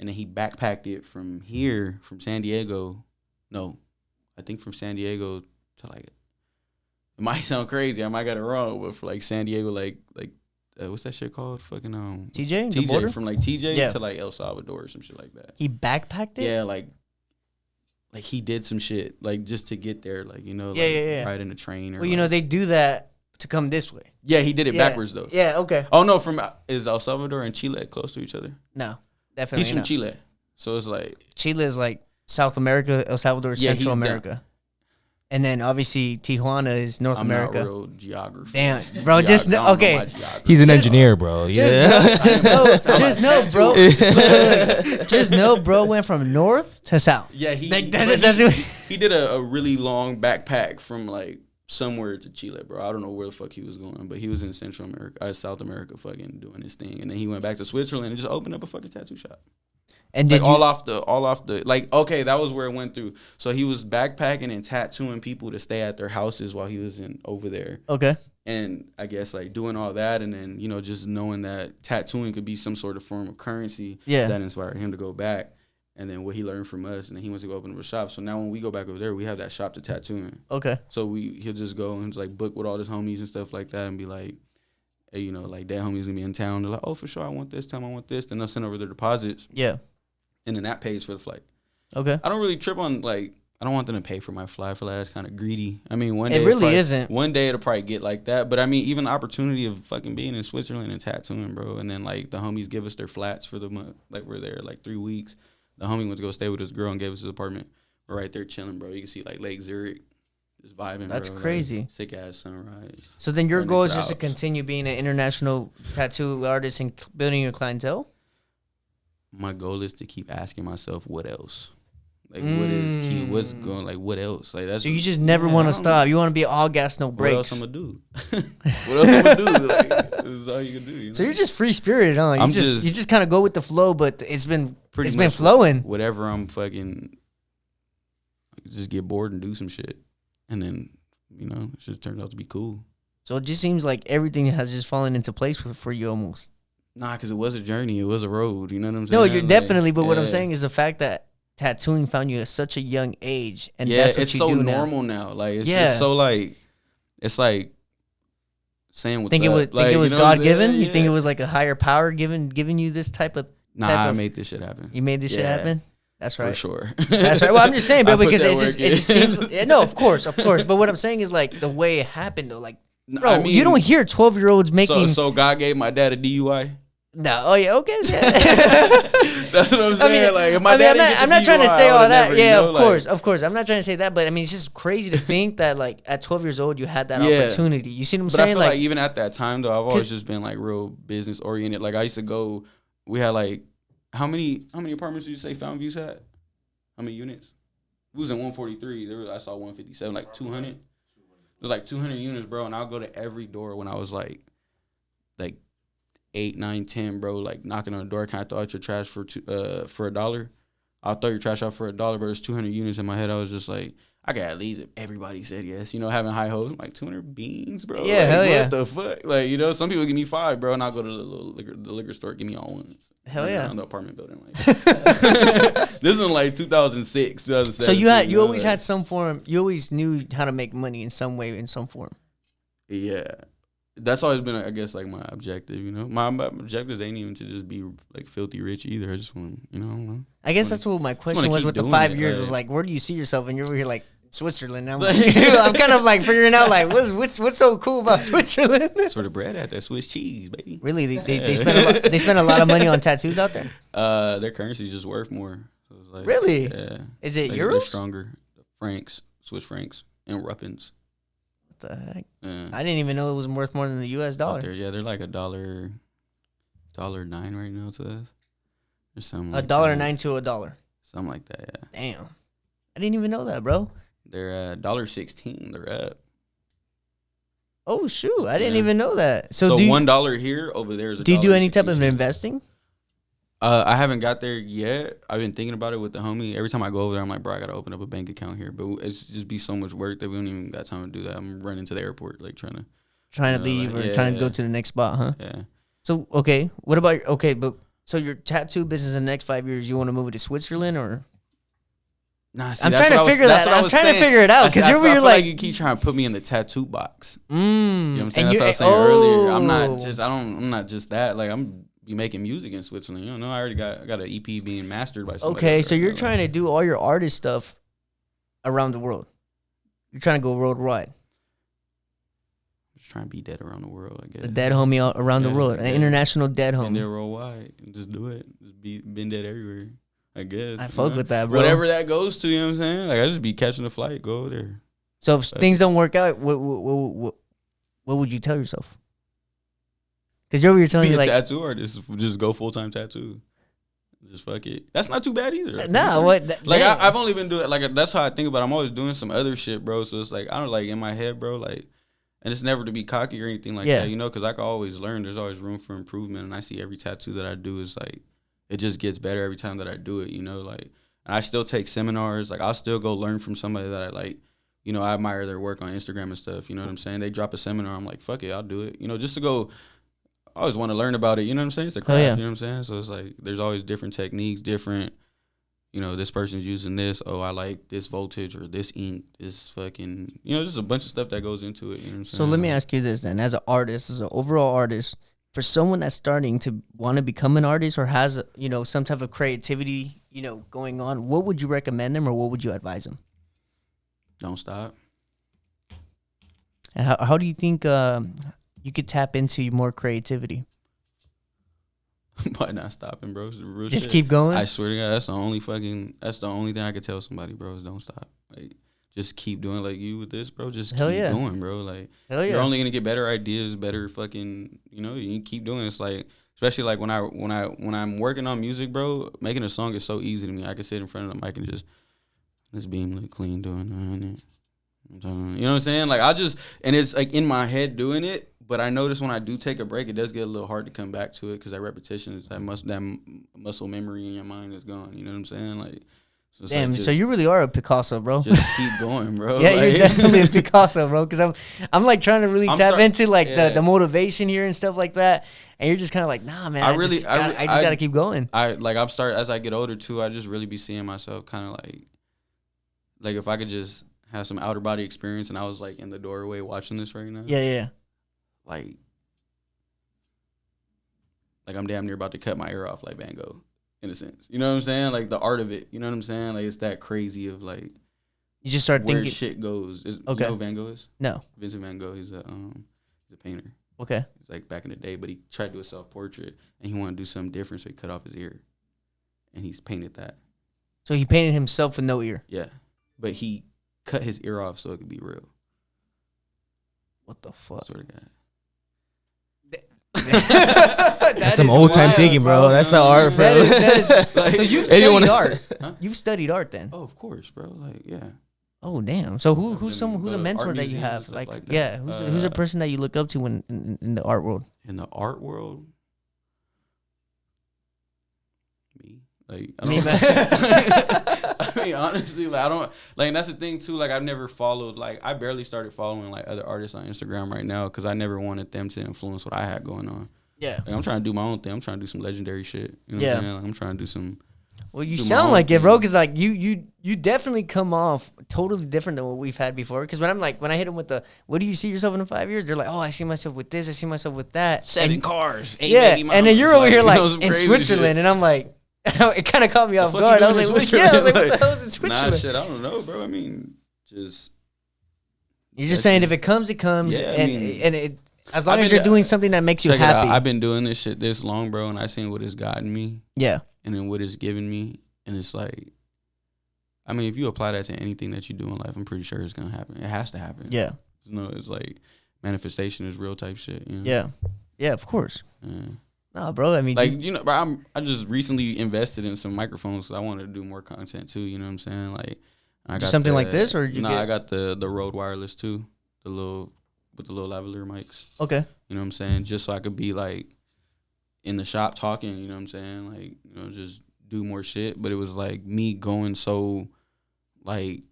S2: And then he backpacked it from here, from San Diego. No, I think from San Diego to like, it might sound crazy, I might got it wrong, but for like San Diego, like what's that shit called? Fucking
S1: TJ,
S2: from like TJ to like El Salvador or some shit like that.
S1: He backpacked it?
S2: Yeah, like he did some shit, like just to get there, like, ride in a train or.
S1: Well, they do that to come this way.
S2: Yeah, he did it backwards though.
S1: Yeah, okay.
S2: Oh no, is El Salvador and Chile close to each other?
S1: No, definitely
S2: He's from Chile, so it's like
S1: Chile is like South America, El Salvador is Central America. Down. And then obviously Tijuana is North America.
S2: I'm not real geographer.
S1: Damn, bro, just know. Okay,
S3: he's an engineer, bro.
S1: Just know, bro. Just know, bro. Went from north to south.
S2: Yeah, he did a really long backpack from like somewhere to Chile, bro. I don't know where the fuck he was going, but he was in Central America, South America, fucking doing his thing, and then he went back to Switzerland and just opened up a fucking tattoo shop. And like all off the like, okay, that was where it went through. So he was backpacking and tattooing people to stay at their houses while he was over there.
S1: Okay.
S2: And I guess like doing all that, and then just knowing that tattooing could be some sort of form of currency. Yeah. That inspired him to go back, and then what he learned from us, and then he went to go open up a shop. So now when we go back over there, we have that shop to tattoo in.
S1: Okay.
S2: So he'll just go and like book with all his homies and stuff like that, and be like, hey, like that homie's gonna be in town. They're like, oh, for sure, I want this time, I want this. Then they'll send over their deposits.
S1: Yeah.
S2: And then that pays for the flight.
S1: Okay.
S2: I don't really trip on, like, I don't want them to pay for my flight. I feel like that's kind of greedy. I mean, one day.
S1: It really isn't.
S2: One day it'll probably get like that. But I mean, even the opportunity of fucking being in Switzerland and tattooing, bro. And then, like, the homies give us their flats for the month. Like, we're there, like, 3 weeks. The homie went to go stay with his girl and gave us his apartment. We're right there chilling, bro. You can see, like, Lake Zurich. Just vibing,
S1: That's
S2: bro.
S1: crazy.
S2: Like, sick-ass sunrise.
S1: So then your goal is just to continue being an international tattoo artist and building your clientele?
S2: My goal is to keep asking myself, what else? Like, what is key? What's going? Like, what else? Like, that's.
S1: So you just never want to stop. You want to be all gas, no brakes.
S2: What else I'm gonna do? What else I'm gonna do? Like, this is all you can do.
S1: So you're just free spirited, huh? You just kind of go with the flow, but it's been flowing.
S2: Whatever I'm fucking, just get bored and do some shit, and then it just turns out to be cool.
S1: So it just seems like everything has just fallen into place for you almost.
S2: Nah, because it was a journey. It was a road. You know what I'm saying?
S1: No, you're definitely. But what I'm saying is the fact that tattooing found you at such a young age, and that's what you do now.
S2: It's so normal now. Like, it's just so like, it's like saying what's up.
S1: Think it was God given? You think it was like a higher power giving you this type of?
S2: I made this shit happen.
S1: You made this shit happen. That's right.
S2: For sure.
S1: That's right. Well, I'm just saying, bro, because it just seems. No, of course. But what I'm saying is like the way it happened, though. Like, bro, I mean, you don't hear 12-year-olds making.
S2: So God gave my dad a DUI.
S1: No, oh yeah, okay. Yeah.
S2: That's what I'm saying.
S1: I'm not trying to say all that. Yeah, of course. I'm not trying to say that, but I mean, it's just crazy to think that like at 12 years old you had that opportunity. You see what I'm saying?
S2: I feel like even at that time though, I've always just been like real business oriented. Like I used to go. We had like how many apartments did you say Fountain Views had? How many units? We was in 143. I saw 157, like 200. It was like 200 units, bro. And I'll go to every door when I was like 8, 9, 10, bro, like knocking on the door. Can I throw out your trash for $1? I'll throw your trash out for $1, but there's 200 units in my head. I was just like, I got at least if everybody said yes, having high hopes. I'm like 200 beans, bro.
S1: Yeah, like, hell yeah.
S2: What the fuck? Like, some people give me 5, bro, and I'll go to the liquor store, give me all ones.
S1: Hell yeah.
S2: Around the apartment building. Like. This is in like 2006, 2007.
S1: So you always had some form. You always knew how to make money in some way, in some form.
S2: Yeah. that's always been, I guess, like my objective. You know, my objectives ain't even to just be like filthy rich either. I just want, you know, I don't know.
S1: I guess that's what my question was with the 5 years. Was like, where do you see yourself? And you're over here like Switzerland. I'm like, I'm kind of like figuring out like what's so cool about Switzerland.
S2: That's where the bread at. That Swiss cheese, baby.
S1: Really, they spend a lot of money on tattoos out there.
S2: Their currency's just worth more. So it's like,
S1: really?
S2: Yeah.
S1: Is it
S2: like
S1: euros?
S2: They're stronger. Francs, Swiss francs, and ruppins.
S1: What the heck?
S2: Yeah.
S1: I didn't even know it was worth more than the U.S. dollar.
S2: Yeah, they're like $1.09 right now to us, or something.
S1: $1.09 to $1.
S2: Something like that. Yeah.
S1: Damn, I didn't even know that, bro.
S2: They're at $1.16. They're up.
S1: Oh shoot, I didn't even know that.
S2: So $1 here, over there is.
S1: Do you do any type of investing?
S2: I haven't got there yet. I've been thinking about it with the homie. Every time I go over there, I'm like, bro, I gotta open up a bank account here. But it's just be so much work that we don't even got time to do that. I'm running to the airport, like trying to
S1: leave or trying to go to the next spot, huh?
S2: Yeah.
S1: So okay, what about so your tattoo business in the next 5 years, you want to move it to Switzerland or?
S2: Nah, see,
S1: I'm trying to figure that. I'm trying to figure it out because you're like
S2: you keep trying to put me in the tattue box.
S1: You
S2: know what I'm saying? That's what I was saying earlier. I'm not just that. Like I'm be making music in Switzerland. You know, I already got an EP being mastered by somebody.
S1: Okay, so you're trying to do all your artist stuff around the world. You're trying to go worldwide.
S2: Just trying to be dead around the world, I guess.
S1: A dead homie around the world. An international dead homie.
S2: And they're worldwide. Just do it. Just been dead everywhere, I guess.
S1: I fuck with that, bro.
S2: Whatever that goes to, you know what I'm saying? Like, I just be catching a flight, go over there.
S1: So if things don't work out, what would you tell yourself? Because you're telling me like
S2: tattoo artist, just go full-time tattoo. Just fuck it. That's not too bad either.
S1: Nah, what?
S2: I've only been doing like that's how I think about it. I'm always doing some other shit, bro. So it's like I don't like in my head, bro. Like, and it's never to be cocky or anything like that, you know. Because I can always learn. There's always room for improvement, and I see every tattoo that I do is like it just gets better every time that I do it. You know, like and I still take seminars. Like I'll still go learn from somebody that I like. You know, I admire their work on Instagram and stuff. You know what I'm saying? They drop a seminar. I'm like, fuck it, I'll do it. You know, just to go. I always want to learn about it, you know what I'm saying? It's a craft, you know what I'm saying? So it's like, there's always different techniques, different, you know, this person's using this, oh, I like this voltage or this ink, this fucking, you know, just a bunch of stuff that goes into it, you know what I'm saying?
S1: So let me ask you this then, as an artist, as an overall artist, for someone that's starting to want to become an artist or has, you know, some type of creativity, you know, going on, what would you recommend them or what would you advise them?
S2: Don't stop.
S1: And how do you think you could tap into more creativity?
S2: By not stopping, bro. It's the real
S1: Just
S2: shit.
S1: keep going.
S2: I swear to God, that's the only thing I could tell somebody, bro, is don't stop. Like, just keep doing like you with this, bro. Just keep going, bro. Like, you're only gonna get better ideas, better fucking, you know. You keep doing it. It's like, especially like when I'm working on music, bro. Making a song is so easy to me. I can sit in front of the mic and just being like clean doing it. You know what I'm saying? Like and it's like in my head doing it, but I notice when I do take a break, it does get a little hard to come back to it because that repetition is that muscle memory in your mind is gone. You know what I'm saying? Like, so
S1: damn,
S2: like
S1: so you really are a Picasso, bro.
S2: Just keep going, bro.
S1: Yeah,
S2: like,
S1: you're definitely a Picasso, bro. Because I'm like trying to really tap into like the motivation here and stuff like that, and you're just kind of like, nah, man. I just gotta keep going.
S2: As I get older too, I just really be seeing myself kind of like if I could just have some outer body experience and I was like in the doorway watching this right now.
S1: Yeah.
S2: Like I'm damn near about to cut my ear off like Van Gogh, in a sense. You know what I'm saying? Like the art of it. You know what I'm saying? Like it's that crazy of like
S1: you just start
S2: where
S1: thinking
S2: shit goes.
S1: Okay.
S2: You know who Van Gogh is?
S1: No.
S2: Vincent Van Gogh. He's a painter.
S1: Okay.
S2: He's like back in the day, but he tried to do a self portrait and he wanted to do something different, so he cut off his ear, and he's painted that.
S1: So he painted himself with no ear.
S2: Yeah, but he cut his ear off so it could be real.
S1: What the fuck?
S2: Sort of guy.
S3: That's some old time thinking, bro. That's the art, bro.
S1: That is like, so you've studied art.
S2: Huh?
S1: You've studied art then.
S2: Oh, of course, bro. Like, yeah.
S1: Oh, damn. So who's a mentor that you have? Like yeah, who's a person that you look up to in the art world?
S2: In the art world, me. Like, I
S1: me,
S2: don't,
S1: man.
S2: I mean, honestly, like I don't like. And that's the thing too. Like I've never followed. Like I barely started following like other artists on Instagram right now because I never wanted them to influence what I had going on.
S1: Yeah.
S2: Like, I'm trying to do my own thing. I'm trying to do some legendary shit. You know what I'm saying? Like, I'm trying to do some.
S1: Well, you sound like it, bro. Because like you definitely come off totally different than what we've had before. Because when I hit them with the, what do you see yourself in 5 years? They're like, oh, I see myself with this. I see myself with that.
S2: 7 cars. 8
S1: Yeah,
S2: baby mamas.
S1: and then you're over here like
S2: some
S1: in
S2: crazy
S1: Switzerland,
S2: shit.
S1: and I'm like, it kind of caught me off
S2: fuck
S1: guard.
S2: you
S1: I was
S2: doing
S1: like,
S2: in
S1: what the
S2: Switzerland?
S1: hell was in Switzerland?
S2: Nah, shit, I don't know, bro. I mean, just.
S1: You're just saying if it comes, it comes,
S2: Yeah,
S1: and it as long as you're doing something that makes you
S2: check it out.
S1: happy.
S2: I've been doing this shit this long, bro, and I seen what it's gotten me.
S1: Yeah.
S2: And then what it's given me, and it's like, I mean, if you apply that to anything that you do in life, I'm pretty sure it's gonna happen. It has to happen.
S1: Yeah.
S2: You know, it's like manifestation is real type shit. You know?
S1: Yeah. Yeah, of course.
S2: Yeah.
S1: No, bro. I mean,
S2: Like, you know, bro, I just recently invested in some microphones because I wanted to do more content too. You know what I'm saying? Like, I got
S1: something like this, or did you get?
S2: I got the Rode Wireless too, with the little lavalier mics.
S1: Okay.
S2: You know what I'm saying? Just so I could be like in the shop talking. You know what I'm saying? Like, you know, just do more shit. But it was like me going so like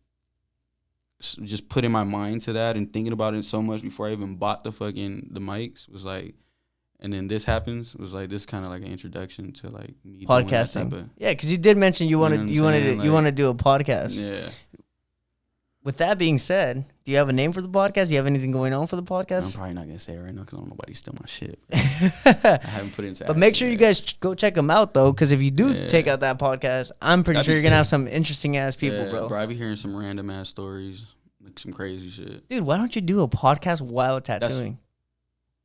S2: just putting my mind to that and thinking about it so much before I even bought the mics was like. And then this happens. It was like this kind of like an introduction to like me
S1: podcasting.
S2: Doing that type of,
S1: yeah, because you did mention you wanted
S2: you
S1: want to do a podcast.
S2: Yeah.
S1: With that being said, do you have a name for the podcast? Do you have anything going on for the
S2: I'm
S1: podcast?
S2: probably not gonna say it right now because I don't know nobody steal my shit. I haven't put it into.
S1: But make sure you guys go check them out though, because if you do take out that podcast, I'm pretty
S2: That'd
S1: sure
S2: be
S1: you're gonna
S2: sick.
S1: have some interesting ass people, bro.
S2: I be hearing some random ass stories, like some crazy shit.
S1: Dude, why don't you do a podcast while tattooing?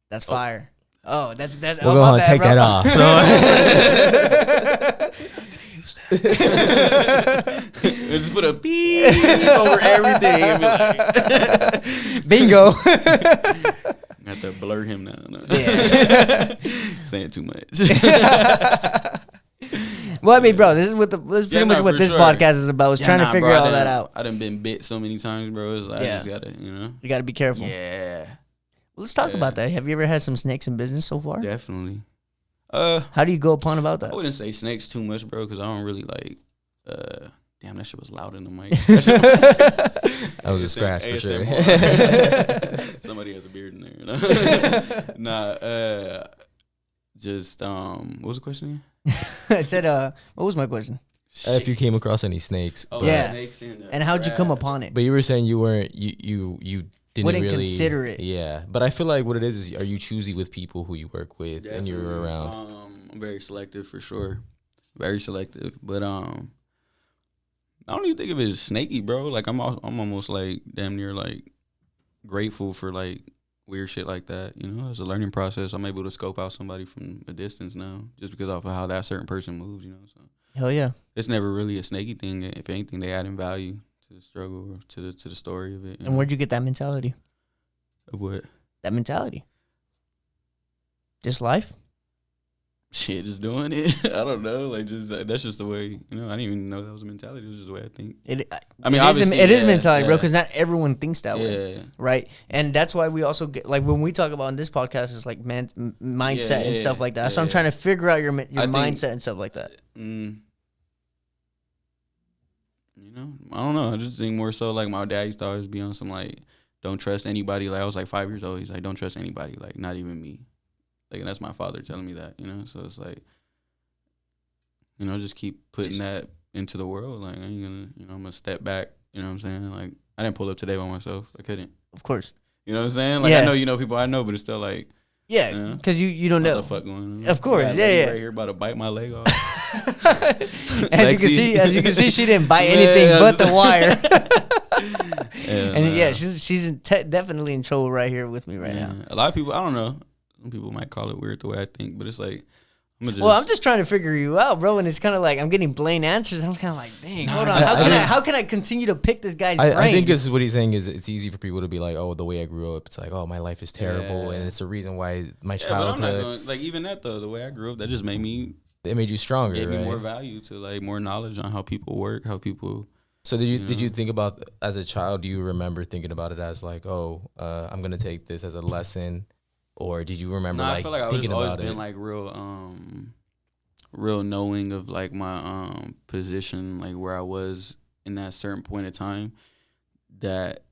S1: That's fire. Oh, that's.
S3: We're gonna take that off.
S2: Just put a beep over everything and be like,
S1: bingo.
S2: I have to blur him now. No.
S1: Yeah.
S2: Saying too much.
S1: Well, I mean, bro, this is pretty much what this podcast is about. Was trying to figure all that out.
S2: I done been bit so many times, bro. It's like, I just gotta, you know.
S1: You gotta be careful.
S2: Yeah.
S1: Well, let's talk about that. Have you ever had some snakes in business so far?
S2: Definitely.
S1: How do you go upon about that?
S2: I wouldn't say snakes too much, bro, because I don't really like. Damn, that shit was loud in the mic.
S3: That was a scratch for sure.
S2: Somebody has a beard in there. You know? Nah. Just what was the question again?
S1: I said, what was my question?
S3: If you came across any snakes.
S2: Oh,
S1: yeah.
S2: Snakes
S1: and how'd you come upon it?
S3: But you were saying you weren't you didn't
S1: wouldn't
S3: really
S1: consider it.
S3: Yeah, but I feel like what it is are you choosy with people who you work with and you're around?
S2: I'm very selective for sure, very selective. But I don't even think of it as snaky, bro. Like I'm almost like damn near like grateful for like weird shit like that. You know, it's a learning process. I'm able to scope out somebody from a distance now, just because of how that certain person moves. You know, so
S1: Hell yeah.
S2: it's never really a snaky thing. If anything, they add in value to the struggle or to the story of it.
S1: And where'd you get that mentality?
S2: Of what?
S1: That mentality. Just life?
S2: Shit, just doing it. I don't know. Like, just that's just the way. You know, I didn't even know that was a mentality. It was just the way I think. I mean,
S1: it is mentality, bro, because not everyone thinks that way.
S2: Yeah.
S1: Right? And that's why we also get, like, when we talk about in this podcast, it's like mindset and stuff like that. So I'm trying to figure out your mindset and stuff like that.
S2: You know, I don't know. I just think more so like my dad used to always be on some like, don't trust anybody. Like I was like 5 years old. He's like, don't trust anybody. Like not even me. Like, and that's my father telling me that, you know? So it's like, you know, just keep putting that into the world. Like, I ain't gonna, you know, I'm gonna step back, you know what I'm saying? Like, I didn't pull up today by myself. I couldn't.
S1: Of course.
S2: You know what I'm saying? Like, I know you know people I know, but it's still like,
S1: yeah, because you don't know.
S2: What the fuck going on?
S1: Of course,
S2: yeah. Right here about to bite my leg off.
S1: As you can see, she didn't bite anything but the wire. And she's definitely in trouble right here with me right now.
S2: A lot of people, I don't know. Some people might call it weird the way I think, but it's like,
S1: I'm just trying to figure you out, bro. And it's kind of like I'm getting plain answers. And I'm kind of like, dang, hold on. How can I continue to pick this guy's brain?
S3: I think this is what he's saying is it's easy for people to be like, oh, the way I grew up, it's like, oh, my life is terrible, and it's the reason why my childhood.
S2: But I'm not gonna, like even that though. The way I grew up, that just made me.
S3: It made you stronger.
S2: Gave me more value to like more knowledge on how people work, how people.
S3: So did you think about as a child? Do you remember thinking about it as like, oh, I'm gonna take this as a lesson? Or did you remember like thinking about it? I feel like I've always been like real knowing of like my position, like where I was in that certain point of time that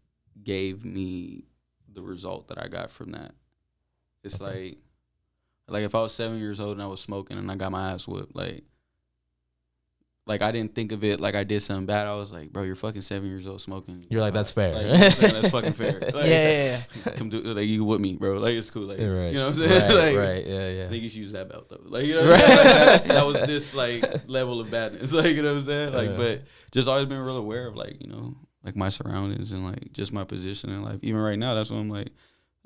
S3: gave me the result that I got from that. It's like if I was 7 years old and I was smoking and I got my ass whipped, like
S2: like I didn't think of it like I did something bad. I was like, bro, you're fucking 7 years old smoking.
S4: You're like, that's fair.
S2: Like, you know what I'm saying? That's fucking fair. Like,
S1: Yeah.
S2: Come do like you with me, bro. Like it's cool. Like
S4: Right.
S2: you know what I'm saying? Like,
S4: Right. Yeah.
S2: I think you should use that belt though. Like you know what I'm saying? Like, that was this like level of badness. Like you know what I'm saying? Like but just always been real aware of like, you know, like my surroundings and like just my position in life. Even right now, that's what I'm like,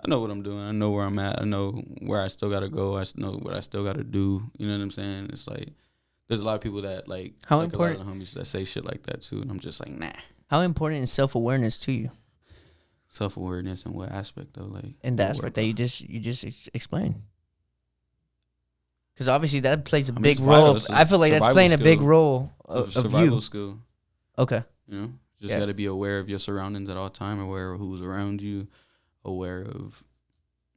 S2: I know what I'm doing. I know where I'm at. I know where I still gotta go. I know what I still gotta do. You know what I'm saying? It's like there's a lot of people that like
S1: How
S2: like
S1: important?
S2: a lot of the homies that say shit like that too, and I'm just like, nah.
S1: How important is self-awareness to you?
S2: Self-awareness in what aspect though? Like
S1: In the aspect that you just explained. Because obviously that plays a big role. I feel like that's playing a big role of
S2: survival
S1: you.
S2: skill.
S1: Okay.
S2: You know, just got to be aware of your surroundings at all time, aware of who's around you, aware of,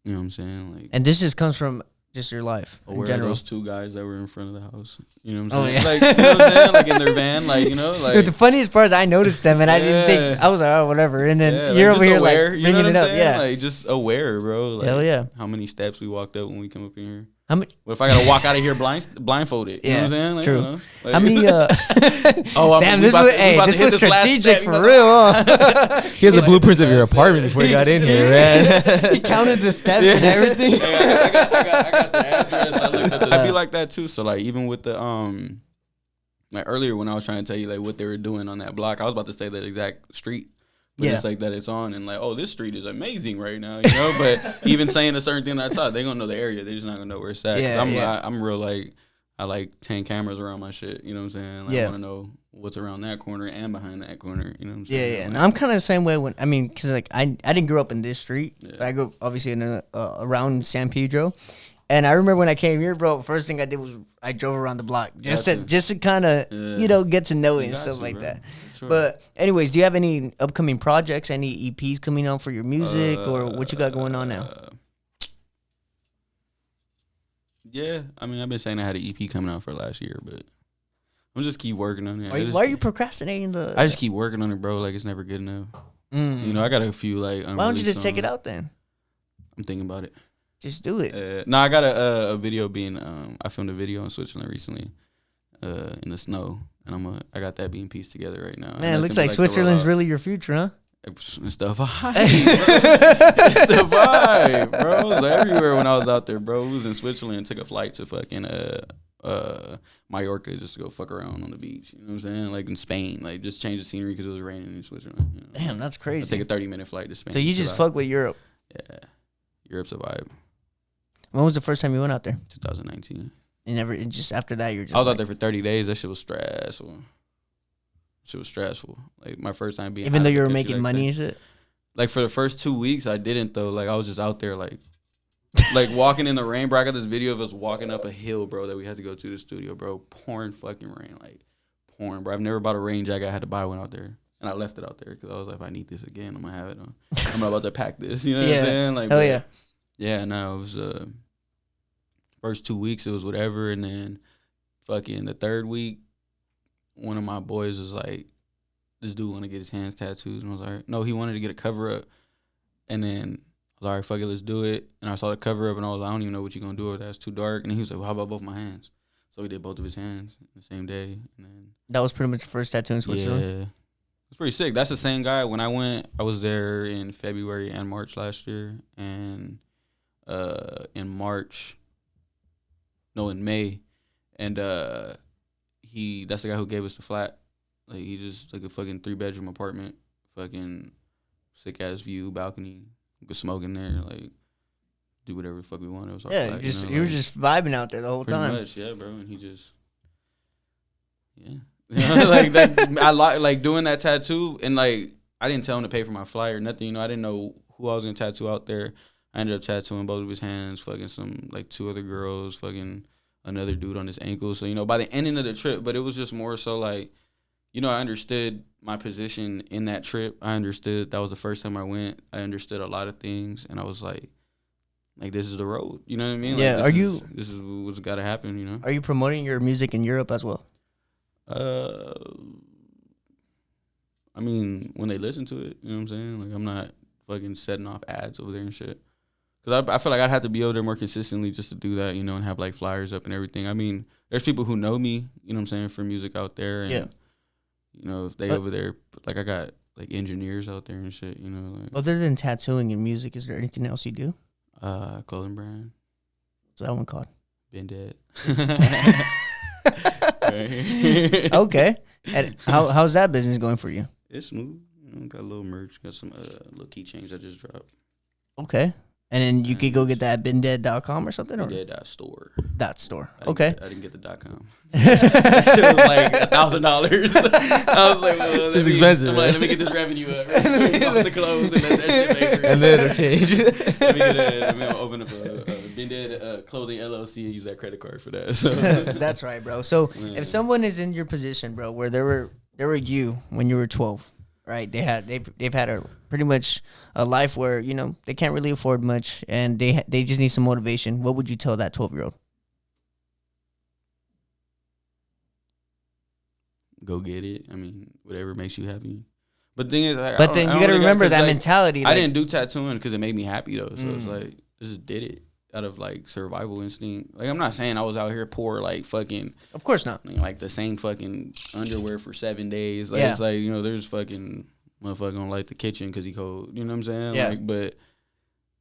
S2: you know what I'm saying, like.
S1: And this just comes from just your life in
S2: Aware of
S1: general.
S2: those two guys that were in front of the house. You know what
S1: Oh,
S2: I'm saying?
S1: yeah.
S2: Like, you know what I'm saying? Like in their van, like, you know, like.
S1: The funniest part is I noticed them and I didn't think, I was like, oh, whatever. And then
S2: Yeah,
S1: you're
S2: like,
S1: over
S2: just
S1: here
S2: aware,
S1: like
S2: you know
S1: bringing
S2: what
S1: it
S2: I'm
S1: up.
S2: saying?
S1: Yeah.
S2: Like just aware, bro. Like,
S1: Hell yeah.
S2: how many steps we walked up when we come up in here?
S1: How many?
S2: What if I gotta walk out of here blindfolded? You
S1: Yeah,
S2: know what I'm saying? Like,
S1: true.
S2: you know, like,
S1: How many?
S2: damn,
S1: this was strategic for real. Huh?
S4: He has the blueprints of your apartment before he got in here, man.
S1: He counted the steps and everything.
S2: I got the address. I looked at the. It'd be like that too. So like even with the like earlier when I was trying to tell you like what they were doing on that block, I was about to say that exact street. But it's like that it's on and like, oh, this street is amazing right now, you know. But even saying a certain thing I thought, they gonna know the area. They're just not gonna know where it's at.
S1: Yeah,
S2: I'm real like I like 10 cameras around my shit. You know what I'm saying? Like, I want to know what's around that corner and behind that corner. You know what I'm saying?
S1: Yeah. And I'm kind of the same way when because like I didn't grow up in this street. But I grew up obviously in around San Pedro. And I remember when I came here, bro, first thing I did was I drove around the block just to kind of, you know, get to know it and stuff like that. Sure. But anyways, do you have any upcoming projects, any EPs coming out for your music or what you got going on now?
S2: Yeah. I mean, I've been saying I had an EP coming out for last year, but I'm just keep working on it.
S1: Why are you procrastinating
S2: I just keep working on it, bro. Like, it's never good enough. You know, I got a few, like,
S1: why don't you just take it out then?
S2: I'm thinking about it.
S1: Just do it.
S2: No, I got a video being I filmed a video in Switzerland recently, in the snow, and I got that being pieced together right now.
S1: Man, it looks like Switzerland's really your future, huh?
S2: It's the vibe, bro. It's the vibe, bro. It was everywhere when I was out there, bro. I was in Switzerland, took a flight to fucking Mallorca just to go fuck around on the beach. You know what I'm saying? Like in Spain, like just change the scenery because it was raining in Switzerland. You know?
S1: Damn, that's crazy.
S2: I take a 30-minute flight to Spain.
S1: So you just fuck with Europe?
S2: Yeah, Europe's a vibe.
S1: When was the first time you went out there?
S2: 2019.
S1: And just after that, you're just.
S2: I was out there for 30 days. That shit was stressful. Shit was stressful. Like my first time being.
S1: Even though you were making money and shit.
S2: Like for the first 2 weeks, I didn't though. Like I was just out there, like walking in the rain, bro. I got this video of us walking up a hill, bro, that we had to go to the studio, bro. Pouring fucking rain, like pouring, bro. I've never bought a rain jacket. I had to buy one out there, and I left it out there because I was like, if I need this again, I'm gonna have it on. I'm not about to pack this. You know what I'm saying? Like,
S1: hell yeah.
S2: Yeah, no, it was first 2 weeks it was whatever, and then fucking the third week, one of my boys was like, this dude want to get his hands tattooed, and I was like, no, he wanted to get a cover up, and then I was like, all right, fuck it, let's do it, and I saw the cover up, and I was like, I don't even know what you're gonna do with that, it's too dark, and he was like, well, how about both my hands? So we did both of his hands the same day, and then
S1: that was pretty much the first tattoo in Switzerland.
S2: Yeah, it's pretty sick. That's the same guy. When I went, I was there in February and March last year, and in May, and that's the guy who gave us the flat. Like he just like a fucking 3-bedroom apartment, fucking sick ass view, balcony, we could smoke in there, like do whatever the fuck we wanted. It was our flat,
S1: you were just vibing out there the whole time.
S2: Pretty much, yeah, bro. And he just, like that. I like doing that tattoo, and like I didn't tell him to pay for my flight or nothing. You know, I didn't know who I was gonna tattoo out there. I ended up tattooing both of his hands, fucking some, like 2 other girls, fucking another dude on his ankle. So, you know, by the ending of the trip, but it was just more so like, you know, I understood my position in that trip. I understood that was the first time I went. I understood a lot of things, and I was like this is the road. You know what I mean?
S1: Yeah,
S2: like, this is what's got to happen, you know?
S1: Are you promoting your music in Europe as well?
S2: I mean, when they listen to it, you know what I'm saying? Like, I'm not fucking setting off ads over there and shit. Because I feel like I'd have to be over there more consistently just to do that, you know, and have like flyers up and everything. I mean, there's people who know me, you know what I'm saying, for music out there. And, you know, if they over there, like I got like engineers out there and shit, you know. Like,
S1: other than tattooing and music, is there anything else you do?
S2: Clothing brand.
S1: What's that one called?
S2: Been dead.
S1: Okay. And how's that business going for you?
S2: It's smooth. You know, got a little merch. Got some little keychains I just dropped.
S1: Okay. And then you could go get that at bindead.com or something? Or
S2: Bindead.store.
S1: .store. Okay.
S2: I didn't get the .com. That shit was like $1,000. I was like, well,
S4: it's expensive.
S2: I'm like, let me get this revenue up. Off the clothes and that shit later.
S4: And then it'll change.
S2: let me open up a Bindead Clothing LLC and use that credit card for that. So.
S1: That's right, bro. So if someone is in your position, bro, where they were you when you were 12, right? They've had a pretty much a life where, you know, they can't really afford much and they just need some motivation. What would you tell that 12-year-old?
S2: Go get it. I mean, whatever makes you happy. But the thing is, like,
S1: but then you got to remember that mentality.
S2: I didn't do tattooing because it made me happy though. So it's like I just did it out of like survival instinct. Like I'm not saying I was out here poor, like fucking.
S1: Of course not.
S2: Like the same fucking underwear for 7 days. Like it's like, you know, there's fucking motherfucker on like the kitchen because he cold. You know what I'm saying?
S1: Yeah.
S2: Like, but it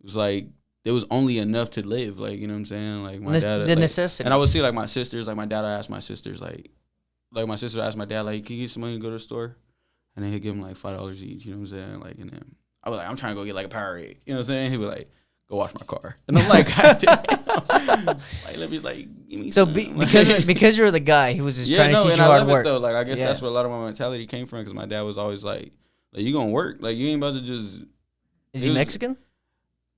S2: was like there was only enough to live. Like, you know what I'm saying? Like my dad.
S1: The
S2: like,
S1: necessities.
S2: And I would see like my sisters. Like my dad would ask my sisters like my sister asked my dad, like, can you get some money to go to the store? And then he'd give him like $5 each, you know what I'm saying? Like, and then I was like, I'm trying to go get like a Powerade. You know what I'm saying? He'd be like, go wash my car. And I'm like, God damn. Like, let me like give me
S1: so
S2: some.
S1: because you're the guy, he was just trying to teach you hard work.
S2: Though. Like I guess that's where a lot of my mentality came from because my dad was always like you gonna work. Like you ain't about to just.
S1: Is he Mexican?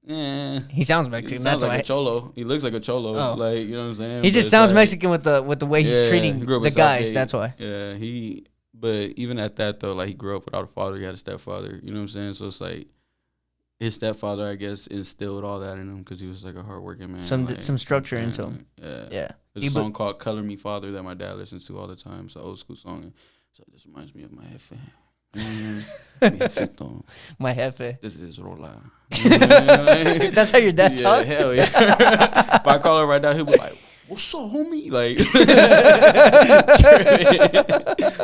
S2: Yeah.
S1: He sounds Mexican.
S2: He sounds
S1: that's
S2: like
S1: why.
S2: a cholo. He looks like a cholo.
S1: Oh.
S2: Like, you know what I'm saying?
S1: He just sounds like, Mexican with the way he's treating the guys. That's why.
S2: Yeah, but even at that though, like he grew up without a father. He had a stepfather. You know what I'm saying? So it's like his stepfather, I guess, instilled all that in him because he was like a hardworking man.
S1: Some structure into him.
S2: Yeah. There's a song called "Color Me Father" that my dad listens to all the time. It's an old school song. So this reminds me of my jefe.
S1: My jefe.
S2: This is Rola.
S1: That's how your dad talks?
S2: Hell yeah. If I call her right now, he'll be like, what's up, homie? Like,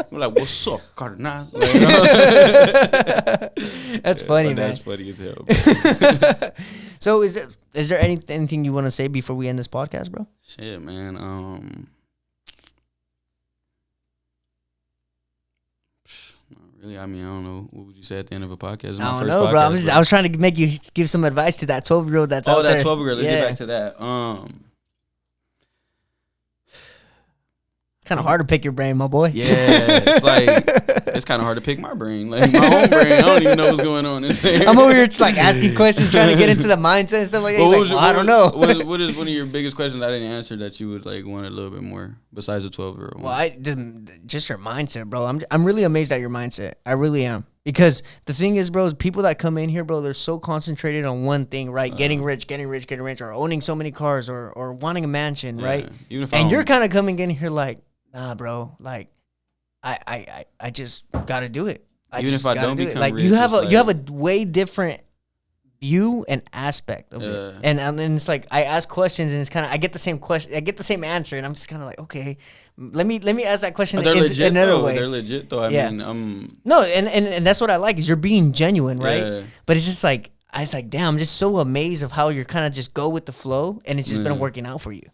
S2: I'm like, what's up, Carnal? Like,
S1: that's funny, man.
S2: That's funny as hell.
S1: So is there anything you want to say before we end this podcast, bro?
S2: Shit, man. Really, I mean, I don't know. What would you say at the end of a podcast?
S1: I don't know, bro. I was trying to make you give some advice to that 12-year-old that's out there.
S2: Oh, that 12-year-old. Let's get back to that.
S1: Kind of hard to pick your brain, my boy.
S2: Yeah, it's like it's kind of hard to pick my brain, like my own brain. I don't even know what's going on in there.
S1: I'm over here like asking questions, trying to get into the mindset and stuff like that. Well, I don't know.
S2: What is one of your biggest questions I didn't answer that you would like want a little bit more besides the 12-year-old?
S1: Well, just your mindset, bro. I'm really amazed at your mindset. I really am. Because the thing is, bro, is people that come in here, bro, they're so concentrated on one thing, right? Getting rich, or owning so many cars, or wanting a mansion, right?
S2: Even if
S1: you're kind of coming in here like, nah, bro, like, I just gotta do it.
S2: Even if I don't become
S1: like,
S2: rich,
S1: you have a way different view and aspect of it, and it's like I ask questions and it's kind of I get the same question, I get the same answer, and I'm just kind of like, okay, let me ask that question in another way.
S2: They're legit though. I mean,
S1: no, and that's what I like is you're being genuine, right? Yeah. But it's just like I was like, damn, I'm just so amazed of how you're kind of just go with the flow, and it's just been working out for you.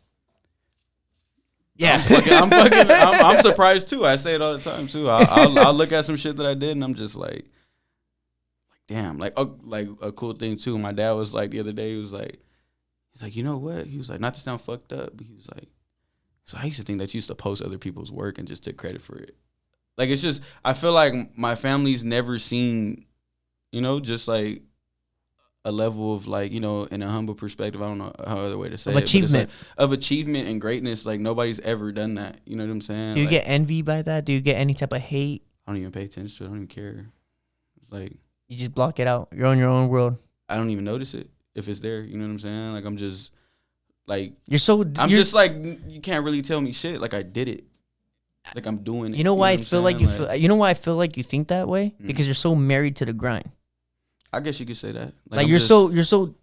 S1: Yeah,
S2: I'm surprised too. I say it all the time too. I'll look at some shit that I did, and I'm just like damn, like a cool thing too. My dad was like the other day, he's like, you know what? He was like, not to sound fucked up, but he was like, so I used to think that you used to post other people's work and just take credit for it. Like it's just, I feel like my family's never seen, you know, just like a level of like, you know, in a humble perspective, I don't know how other way to say it.
S1: Achievement.
S2: Like, of achievement and greatness. Like nobody's ever done that. You know what I'm saying?
S1: Do you
S2: like,
S1: get envy by that? Do you get any type of hate?
S2: I don't even pay attention to it. I don't even care. It's like,
S1: you just block it out. You're on your own world.
S2: I don't even notice it if it's there. You know what I'm saying? Like I'm just like
S1: I'm
S2: just like you can't really tell me shit. Like I did it. Like I'm doing it.
S1: You know why I feel like you feel? You know why I feel like you think that way? Because you're so married to the grind.
S2: I guess you could say that.
S1: Like you're so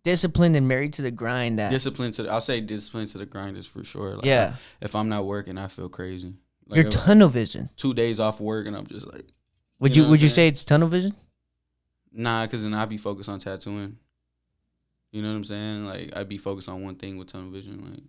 S1: disciplined and married to the grind. I'll
S2: say discipline to the grind is for sure. Like,
S1: yeah.
S2: If I'm not working, I feel crazy. Like,
S1: You're tunnel vision.
S2: 2 days off work and I'm just like.
S1: Would you say it's tunnel vision?
S2: Nah, because then I'd be focused on tattooing. You know what I'm saying? Like, I'd be focused on one thing with tunnel vision.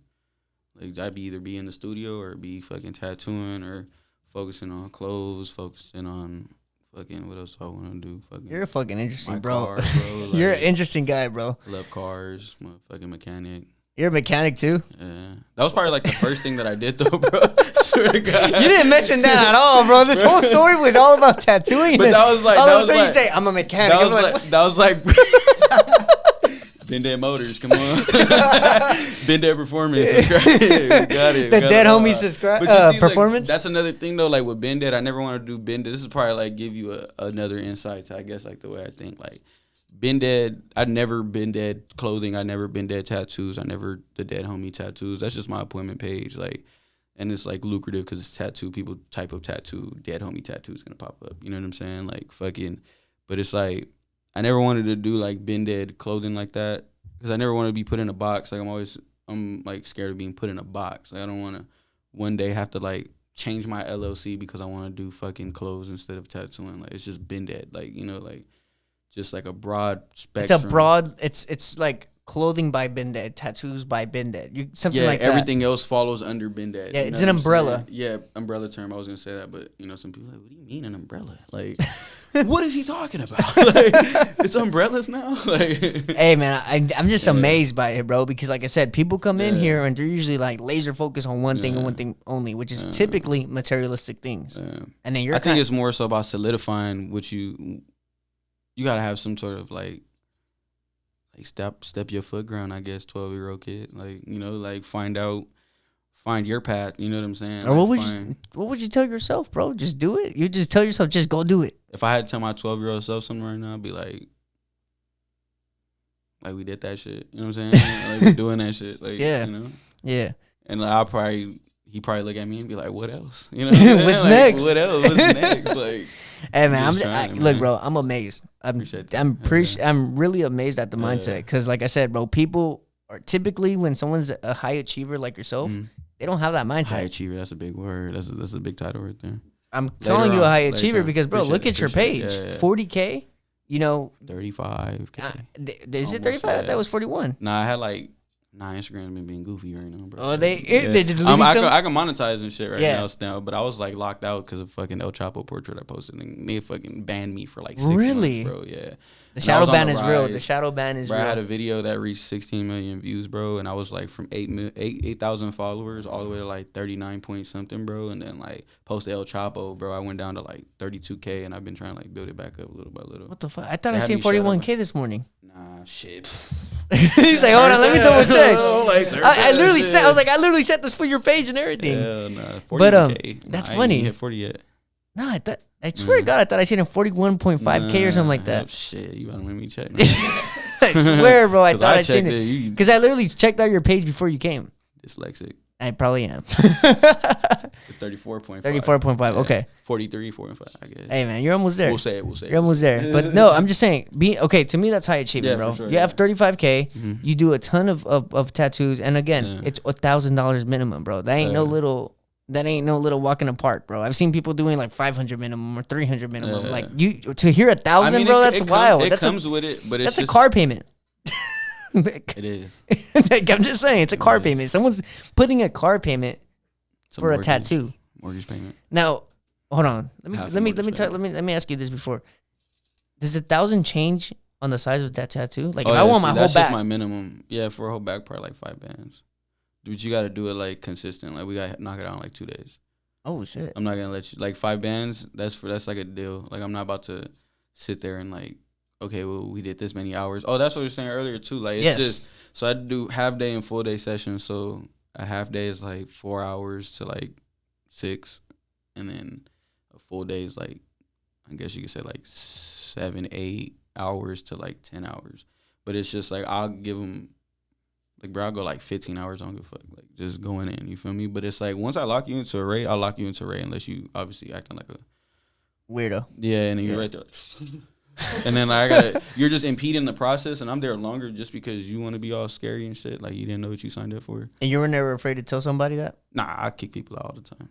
S2: Like I'd be either be in the studio or be fucking tattooing or focusing on clothes, focusing on fucking what else I want to do. Fucking
S1: You're a fucking interesting, bro.
S2: Cars, bro. Like,
S1: You're an interesting guy, bro.
S2: I love cars. Motherfucking mechanic.
S1: You're a mechanic too?
S2: Yeah. That was probably like the first thing that I did though, bro. Swear to God.
S1: You didn't mention that at all, bro. This whole story was all about tattooing.
S2: But that was like,
S1: all of a sudden you say, I'm a mechanic.
S2: That was like Ben Dead Motors, come on. Ben Dead Performance. Subscribe. We got it.
S1: The Dead Homie subscribe performance.
S2: Like, that's another thing though. Like with Ben Dead, I never wanted to do Ben Dead. This is probably like give you another insight to, I guess, like the way I think. Like Ben Dead, I'd never been dead clothing. I never been dead tattoos. I never the Dead Homie tattoos. That's just my appointment page. Like, and it's like lucrative because it's tattoo. People type of tattoo, Dead Homie tattoo is gonna pop up. You know what I'm saying? Like fucking. But it's like, I never wanted to do like Ben Dead clothing like that because I never wanted to be put in a box. Like I'm like scared of being put in a box. Like I don't want to one day have to like change my LLC because I want to do fucking clothes instead of tattooing. Like it's just Ben Dead. Like, you know, like just like a broad spectrum.
S1: It's like clothing by Ben Dead, tattoos by Ben Dead. Something like that.
S2: Everything else follows under Ben Dead.
S1: Yeah, it's an umbrella.
S2: Yeah, umbrella term. I was gonna say that, but you know, some people are like, what do you mean an umbrella? Like, what is he talking about? Like, it's umbrellas now. Like,
S1: hey man, I'm just amazed by it, bro. Because like I said, people come in here and they're usually like laser focused on one thing and one thing only, which is typically materialistic things. And then
S2: I think it's more so about solidifying what you gotta have some sort of like step your foot ground, I guess, 12-year-old kid. Like, you know, like find your path, you know what I'm saying?
S1: Or
S2: like
S1: what would you tell yourself, bro? Just do it. You just tell yourself, just go do it.
S2: If I had to tell my 12-year-old self something right now, I'd be like we did that shit. You know what I'm saying? Like we're doing that shit. Like,
S1: yeah.
S2: You know?
S1: Yeah.
S2: And like, he probably look at me and be like, what else? You know what I'm
S1: What's
S2: like,
S1: next?
S2: What else? What's next? Like,
S1: hey man, look, bro, I'm amazed. I'm really amazed at the mindset because, like I said, bro, people are typically when someone's a high achiever like yourself, they don't have that mindset.
S2: High achiever, that's a big word. That's a big title right there.
S1: I'm calling you a high achiever because, bro, look at your page, 40K. You know,
S2: 35K.
S1: Is it 35? I thought it was 41.
S2: Nah, I had like. Nah, Instagram's been being goofy right now, bro.
S1: Oh, they deleting
S2: I can monetize and shit now, but I was like locked out because of fucking El Chapo portrait I posted, and they fucking banned me for like 6 months, bro. Yeah.
S1: The shadow ban is real. The shadow ban is real.
S2: I had a video that reached 16 million views, bro, and I was like from 8,000 followers all the way to like 39 point something, bro, and then like post El Chapo, bro, I went down to like 32K, and I've been trying to like build it back up little by little.
S1: What the fuck? I thought I seen 41K this morning.
S2: Nah, shit.
S1: He's like, hold on, let me double check. I literally set this for your page and everything.
S2: Yeah, nah, 40K.
S1: But that's funny.
S2: I ain't hit 40 yet.
S1: Nah, I swear to God, I thought I seen a 41.5K or something like that.
S2: Shit, you gotta let me check.
S1: I swear, bro, I thought I seen it. Because I literally checked out your page before you came.
S2: Dyslexic.
S1: I probably am.
S2: It's 34.5.
S1: 34.5,
S2: yeah.
S1: Okay.
S2: 43, 45, I guess.
S1: Hey, man, you're almost there.
S2: We'll say it.
S1: You're almost there. But no, I'm just saying, to me, that's high achievement, bro.
S2: Sure,
S1: you have 35K, you do a ton of tattoos, and again, it's $1,000 minimum, bro. That ain't no little walk in the park, bro. I've seen people doing like 500 minimum or 300 minimum. Like to hear 1,000, bro, that's wild.
S2: It comes with it, but it's
S1: that's a car payment.
S2: It is.
S1: Like, I'm just saying, it's a car payment. Someone's putting a car payment for a tattoo.
S2: Mortgage payment.
S1: Now, hold on. Let me ask you this before. Does 1,000 change on the size of that tattoo? Like, if I want my whole back, that's
S2: just my minimum. Yeah, for a whole back part, like 5 bands. But you got to do it like consistent. Like we got to knock it out in like 2 days.
S1: Oh shit!
S2: I'm not gonna let you like 5 bands. That's like a deal. Like I'm not about to sit there and like, okay, well we did this many hours. Oh, that's what you were saying earlier too. Like it's just so I do half day and full day sessions. So a half day is like 4 hours to like 6, and then a full day is like, I guess you could say like 7, 8 hours to like 10 hours. But it's just like I'll give them. Like, bro, I'll go like 15 hours, I don't give a fuck. Like, just going in, you feel me? But it's like, once I lock you into a rate, I'll lock you into a rate unless you obviously acting like a
S1: weirdo.
S2: Yeah, and then you're right there. And then you're just impeding the process, and I'm there longer just because you want to be all scary and shit. Like you didn't know what you signed up for.
S1: And you were never afraid to tell somebody that?
S2: Nah, I kick people out all the time.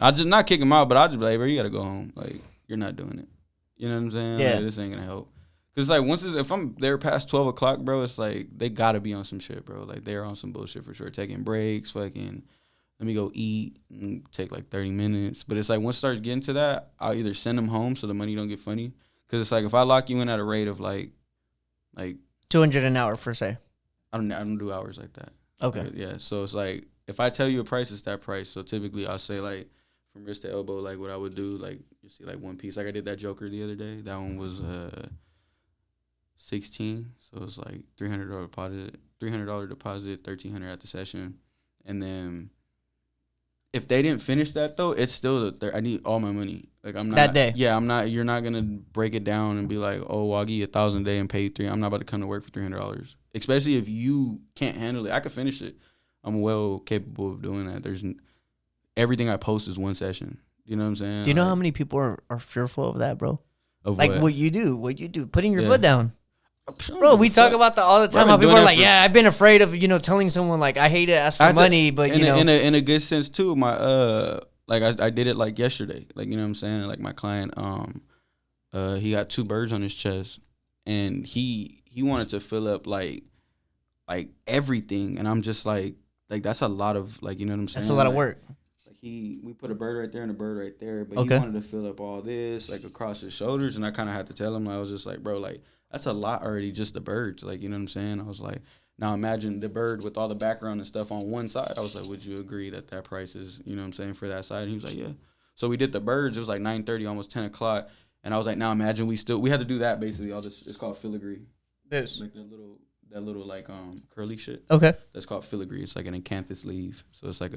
S2: I just not kick them out, but I just be like, bro, you gotta go home. Like you're not doing it. You know what I'm saying?
S1: Yeah.
S2: Like, this ain't gonna help. Cause like if I'm there past 12 o'clock, bro, it's like they gotta be on some shit, bro. Like they're on some bullshit for sure. Taking breaks, fucking. Let me go eat and take like 30 minutes. But it's like once it starts getting to that, I'll either send them home so the money don't get funny. Cause it's like if I lock you in at a rate of like
S1: 200 an hour for say.
S2: I don't do hours like that.
S1: Okay.
S2: Yeah. So it's like if I tell you a price, it's that price. So typically I'll say like from wrist to elbow, like what I would do, like you see like one piece. Like I did that Joker the other day. That one was 16. So it's like $300 deposit, $1,300 at the session, and then. If they didn't finish that though, it's still I need all my money. Like I'm not
S1: that day.
S2: Yeah, I'm not. You're not gonna break it down and be like, oh, well, I'll give you $1,000 a day and pay you $300. I'm not about to come to work for $300. Especially if you can't handle it. I could finish it. I'm well capable of doing that. Everything I post is one session. You know what I'm saying?
S1: Do you know how many people are fearful of that, bro?
S2: Of
S1: like
S2: what?
S1: what you do, putting your foot down.
S2: Bro,
S1: Bro, we talk about that all the time. How people are like, yeah, I've been afraid of, telling someone like, I hate to ask for money, but
S2: in a good sense too. My like I did it like yesterday. Like you know what I'm saying? Like my client, he got 2 birds on his chest, and he wanted to fill up like everything, and I'm just like that's a lot of like you know what I'm saying?
S1: That's a lot of work.
S2: Like we put a bird right there and a bird right there, but
S1: Okay.
S2: he wanted to fill up all this like across his shoulders, and I kind of had to tell him. I was just like, bro, like. That's a lot already, just the birds. Like, you know what I'm saying? I was like, now imagine the bird with all the background and stuff on one side. I was like, would you agree that price is, you know what I'm saying, for that side? And he was like, yeah. So we did the birds. It was like 9:30, almost 10 o'clock. And I was like, now imagine we had to do that basically. All this, it's called filigree.
S1: This.
S2: Like that little like curly shit.
S1: Okay.
S2: That's called filigree. It's like an acanthus leaf. So it's like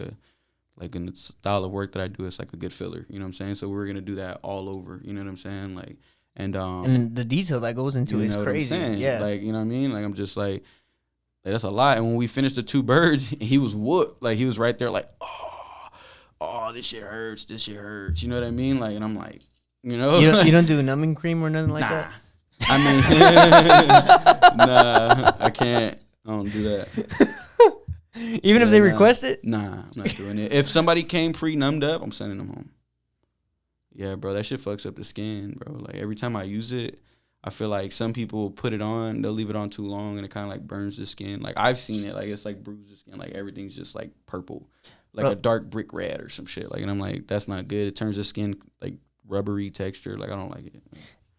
S2: in the style of work that I do, it's like a good filler. You know what I'm saying? So we're going to do that all over. You know what I'm saying? Like, and
S1: the detail that goes into it is crazy. Yeah.
S2: Like, you know what I mean? Like, I'm just like that's a lot. And when we finished the 2 birds, he was whooped. Like, he was right there like, oh, this shit hurts. This shit hurts. You know what I mean? Like, and I'm like, you know.
S1: You don't do numbing cream or nothing like that?
S2: I mean, nah, I can't. I don't do that.
S1: Even if they request it?
S2: Nah, I'm not doing it. If somebody came pre-numbed up, I'm sending them home. Yeah, bro, that shit fucks up the skin, bro. Like, every time I use it, I feel like some people put it on, they'll leave it on too long, and it kind of, like, burns the skin. Like, I've seen it. Like, it's, like, bruised the skin. Like, everything's just, like, purple. Like, a dark brick red or some shit. Like, and I'm like, that's not good. It turns the skin, like, rubbery texture. Like, I don't like it.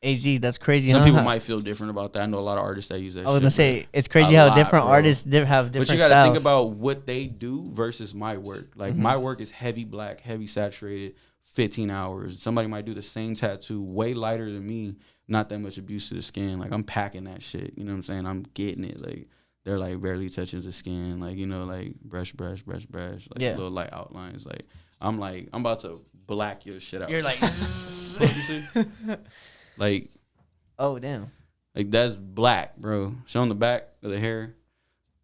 S1: AZ, that's crazy.
S2: Some people might feel different about that. I know a lot of artists that use that shit.
S1: I was going to say, it's crazy how different artists have different styles.
S2: But you got to think about what they do versus my work. Like, my work is heavy black, heavy saturated, 15 hours. Somebody might do the same tattoo, way lighter than me, not that much abuse to the skin. Like, I'm packing that shit. You know what I'm saying? I'm getting it. Like, they're, like, barely touching the skin. Like, you know, like, brush. Like, little light outlines. Like, I'm about to black your shit out.
S1: You're like,
S2: what you see? Like,
S1: oh, damn.
S2: Like, that's black, bro. Show on the back of the hair.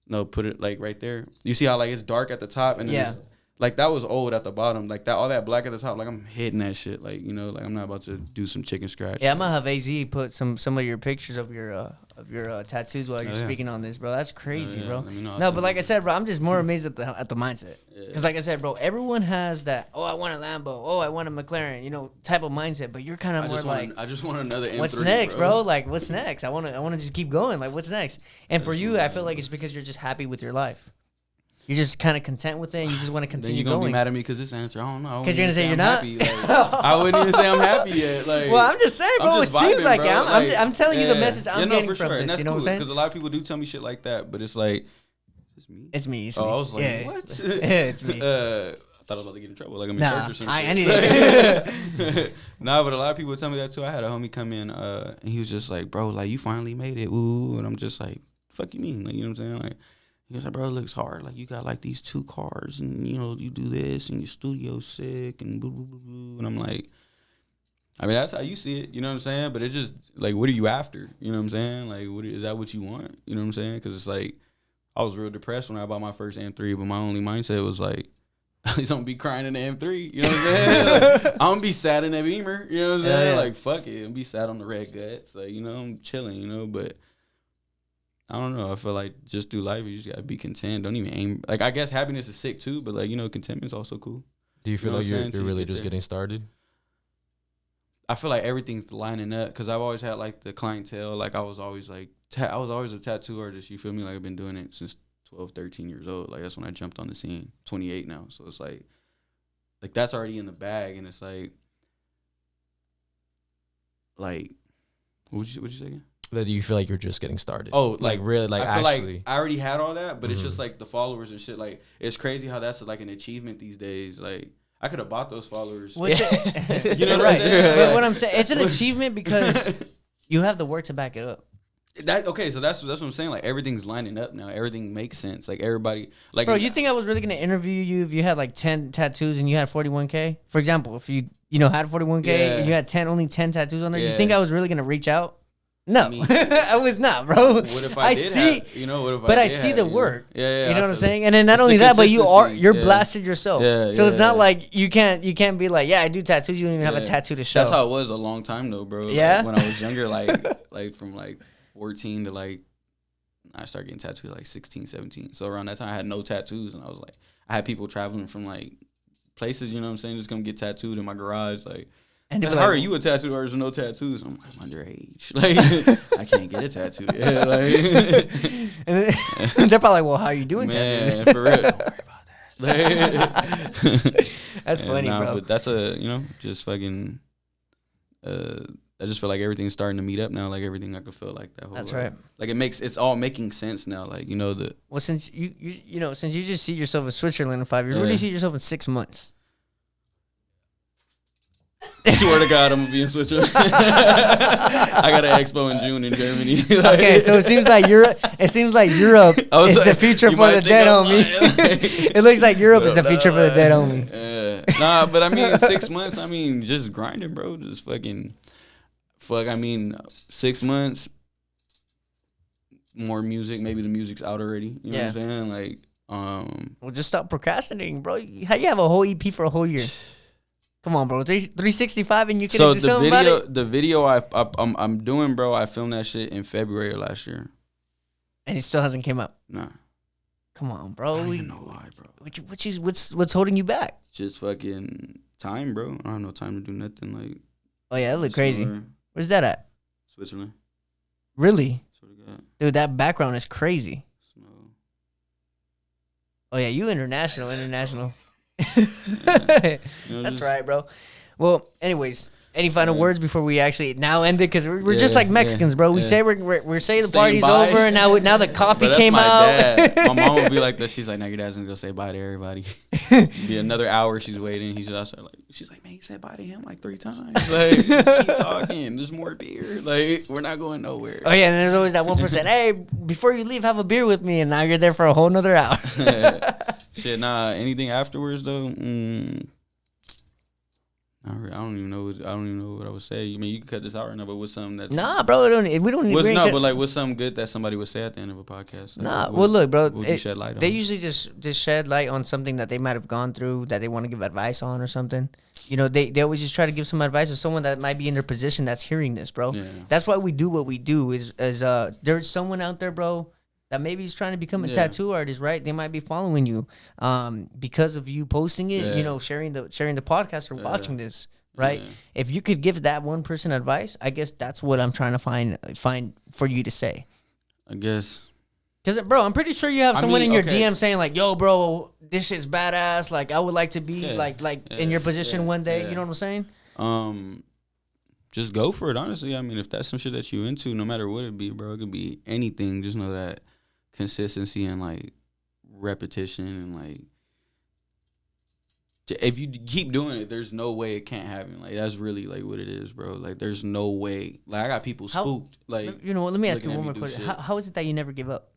S2: No, put it, like, right there. You see how, like, it's dark at the top? And then it's, like, that was old at the bottom. Like, that all that black at the top, like, I'm hitting that shit. Like, you know, like, I'm not about to do some chicken scratch.
S1: Yeah, I'm going to have AZ put some of your pictures of your tattoos while you're speaking on this, bro. That's crazy, bro. No, but like I said, bro, I'm just more amazed at the mindset. Because like I said, bro, everyone has that, oh, I want a Lambo. Oh, I want a McLaren, type of mindset. But you're kind of more like,
S2: I just want another M3,
S1: what's next, bro? Like, what's next? I want to just keep going. Like, what's next? And for you, I feel like it's because you're just happy with your life. You're just kind of content with it, and you just want to continue
S2: then
S1: going.
S2: you're going to be mad at me because this answer, I don't know.
S1: Because you're going to say you're not?
S2: Like, I wouldn't even say I'm happy yet. Like,
S1: well, I'm just saying, bro. It seems like it. I'm telling you the message I'm getting
S2: for
S1: from
S2: sure.
S1: this.
S2: And that's
S1: you know
S2: cool,
S1: what I'm saying?
S2: because a lot of people do tell me shit like that, but it's like, is this me?
S1: It's me.
S2: I was like, what?
S1: It's me.
S2: I thought I was about to get in trouble. Like I'm in church or something.
S1: I need it.
S2: Nah, but a lot of people tell me that too. I had a homie come in, and he was just like, bro, like, you finally made it. Ooh. And I'm just like, fuck you mean? Like, you know what I'm saying? Like, he was like, bro, it looks hard. Like, you got, like, these 2 cars, and, you do this, and your studio's sick, and boo, boo, boo, boo. And I'm like, I mean, that's how you see it. You know what I'm saying? But it just, like, what are you after? You know what I'm saying? Like, is that what you want? You know what I'm saying? Because it's like, I was real depressed when I bought my first M3, but my only mindset was, like, At least I'm gonna be crying in the M3. You know what I'm saying? Like, I'm gonna be sad in that Beamer. You know what I'm saying?
S1: Yeah.
S2: Like, fuck it. I'm gonna be sad on the red guts. Like, you know, I'm chilling, you know, but I don't know. I feel like just through life, you just gotta be content. Don't even aim. Like, I guess happiness is sick too, but like, you know, contentment's also cool.
S4: Do you feel
S2: know
S4: like
S2: what I'm saying?
S4: you're really just getting started?
S2: I feel like everything's lining up because I've always had like the clientele. Like, I was always like, I was always a tattoo artist. You feel me? Like, I've been doing it since 12, 13 years old. Like, that's when I jumped on the scene. 28 now. So it's like that's already in the bag. And it's like, what would you say again?
S4: That you feel like you're just getting started.
S2: Oh,
S4: like really, like
S2: I feel
S4: actually.
S2: like I already had all that, but it's just like the followers and shit. Like, it's crazy how that's like an achievement these days. Like, I could have bought those followers.
S1: Which,
S2: You know what I'm
S1: right.
S2: saying?
S1: But what I'm saying, it's an achievement because you have the work to back it up.
S2: So that's what I'm saying. Like, everything's lining up now. Everything makes sense. Like, everybody, like,
S1: Bro, you think I was really gonna interview you if you had like 10 tattoos and you had 41K? For example, if you had 41K and you had only 10 tattoos on there, you think I was really gonna reach out? No, I was not, bro.
S2: What if I did
S1: see,
S2: have, you know, what if
S1: but I
S2: did
S1: see
S2: have,
S1: the
S2: you know?
S1: work.
S2: Yeah,
S1: you know what I'm
S2: feel
S1: saying?
S2: it.
S1: And then not
S2: It's
S1: only
S2: the
S1: that, but you're
S2: consistency.
S1: blasted yourself.
S2: Yeah,
S1: so it's not
S2: yeah.
S1: like you can't be like, yeah, I do tattoos. You don't even have a tattoo to show.
S2: That's how it was a long time though, bro.
S1: Yeah?
S2: Like, when I was younger, like from like 14 to like, I started getting tattooed like 16, 17. So around that time I had no tattoos, and I was like, I had people traveling from like places, you know what I'm saying, just come get tattooed in my garage, like.
S1: And
S2: How
S1: like,
S2: are you a tattoo artist with no tattoos? I'm like, I'm underage. Like, I can't get a tattoo. Yeah, like,
S1: and then, they're probably like, well, how are you doing tattoos?
S2: man, for real. Don't worry about that.
S1: That's funny, bro.
S2: But that's just fucking. I just feel like everything's starting to meet up now. Like, everything I could feel like that whole.
S1: That's right.
S2: Like, it's all making sense now. Like, you know the.
S1: Well, since you know, since you just see yourself in Switzerland in 5 years, where do you see yourself in 6 months?
S2: Swear to God, I'm gonna be in Switzerland. I got an expo in June in Germany. Like,
S1: Okay, so it seems like Europe. It seems like Europe is
S2: like,
S1: the future
S2: you
S1: for
S2: might
S1: the
S2: think
S1: dead
S2: I'm
S1: homie.
S2: lying.
S1: It looks like Europe is the future for the dead homie.
S2: Nah, but I mean 6 months. I mean, just grinding, bro. Just I mean, 6 months. More music. Maybe the music's out already. You know what I'm saying? Like,
S1: Well, just stop procrastinating, bro. How you have a whole EP for a whole year? Come on, bro. 365 and you can do something about it?
S2: The video I'm doing, bro, I filmed that shit in February of last year.
S1: And it still hasn't came up.
S2: Nah.
S1: Come on, bro.
S2: I don't even know why, bro.
S1: What's holding you back?
S2: Just fucking time, bro. I don't have no time to do nothing. Like,
S1: Oh yeah, that look crazy.
S2: somewhere.
S1: Where's that at?
S2: Switzerland.
S1: Really?
S2: Swear to God.
S1: Dude, that background is crazy.
S2: Snow.
S1: Oh yeah, you international.
S2: You know,
S1: That's
S2: just-
S1: right, bro. Well, anyways, any final words before we actually now end it? Because we're just like Mexicans, bro. We say we're saying the
S2: Saying
S1: party's
S2: bye.
S1: over, and now the coffee
S2: But that's
S1: came
S2: my
S1: out.
S2: dad. My mom would be like that. She's like, "Now your dad's gonna go say bye to everybody." Be another hour. She's waiting. She's like, "Man, he said bye to him like 3 times. Like, just keep talking. There's more beer. Like, we're not going nowhere."
S1: Oh yeah, and there's always that 1%. Hey, before you leave, have a beer with me, and now you're there for a whole nother hour.
S2: Shit, nah. Anything afterwards though? I don't even know what I would say. I mean, you can cut this out right now, but what's something that's
S1: Nah, bro, we don't need.
S2: what's something good that somebody would say at the end of a podcast? Like,
S1: Nah, well, look, bro.
S2: Would you shed light on?
S1: They usually just shed light on something that they might have gone through that they want to give advice on or something. You know, they always just try to give some advice to someone that might be in their position that's hearing this, bro.
S2: Yeah.
S1: That's why we do what we do. Is there's someone out there, bro, that maybe is trying to become a tattoo artist, right? They might be following you, because of you posting it.
S2: Yeah.
S1: You know, sharing the podcast or watching this. Right?
S2: Yeah.
S1: If you could give that one person advice, I guess that's what I'm trying to find for you to say.
S2: I guess.
S1: Cause, bro, I'm pretty sure you have someone
S2: mean,
S1: in your
S2: okay.
S1: DM saying like, "Yo, bro, this shit's badass. Like, I would like to be in your position one day."
S2: yeah.
S1: You know what I'm saying?
S2: Just go for it. Honestly, I mean, if that's some shit that you into, no matter what it be, bro, it could be anything. Just know that consistency and like repetition and like. If you keep doing it, there's no way it can't happen. Like, that's really like what it is, bro. Like, there's no way. Like, I got people spooked. Like,
S1: You know what? Let me ask you
S2: looking
S1: one
S2: at
S1: more
S2: me do
S1: question.
S2: shit.
S1: How is it that you never give up?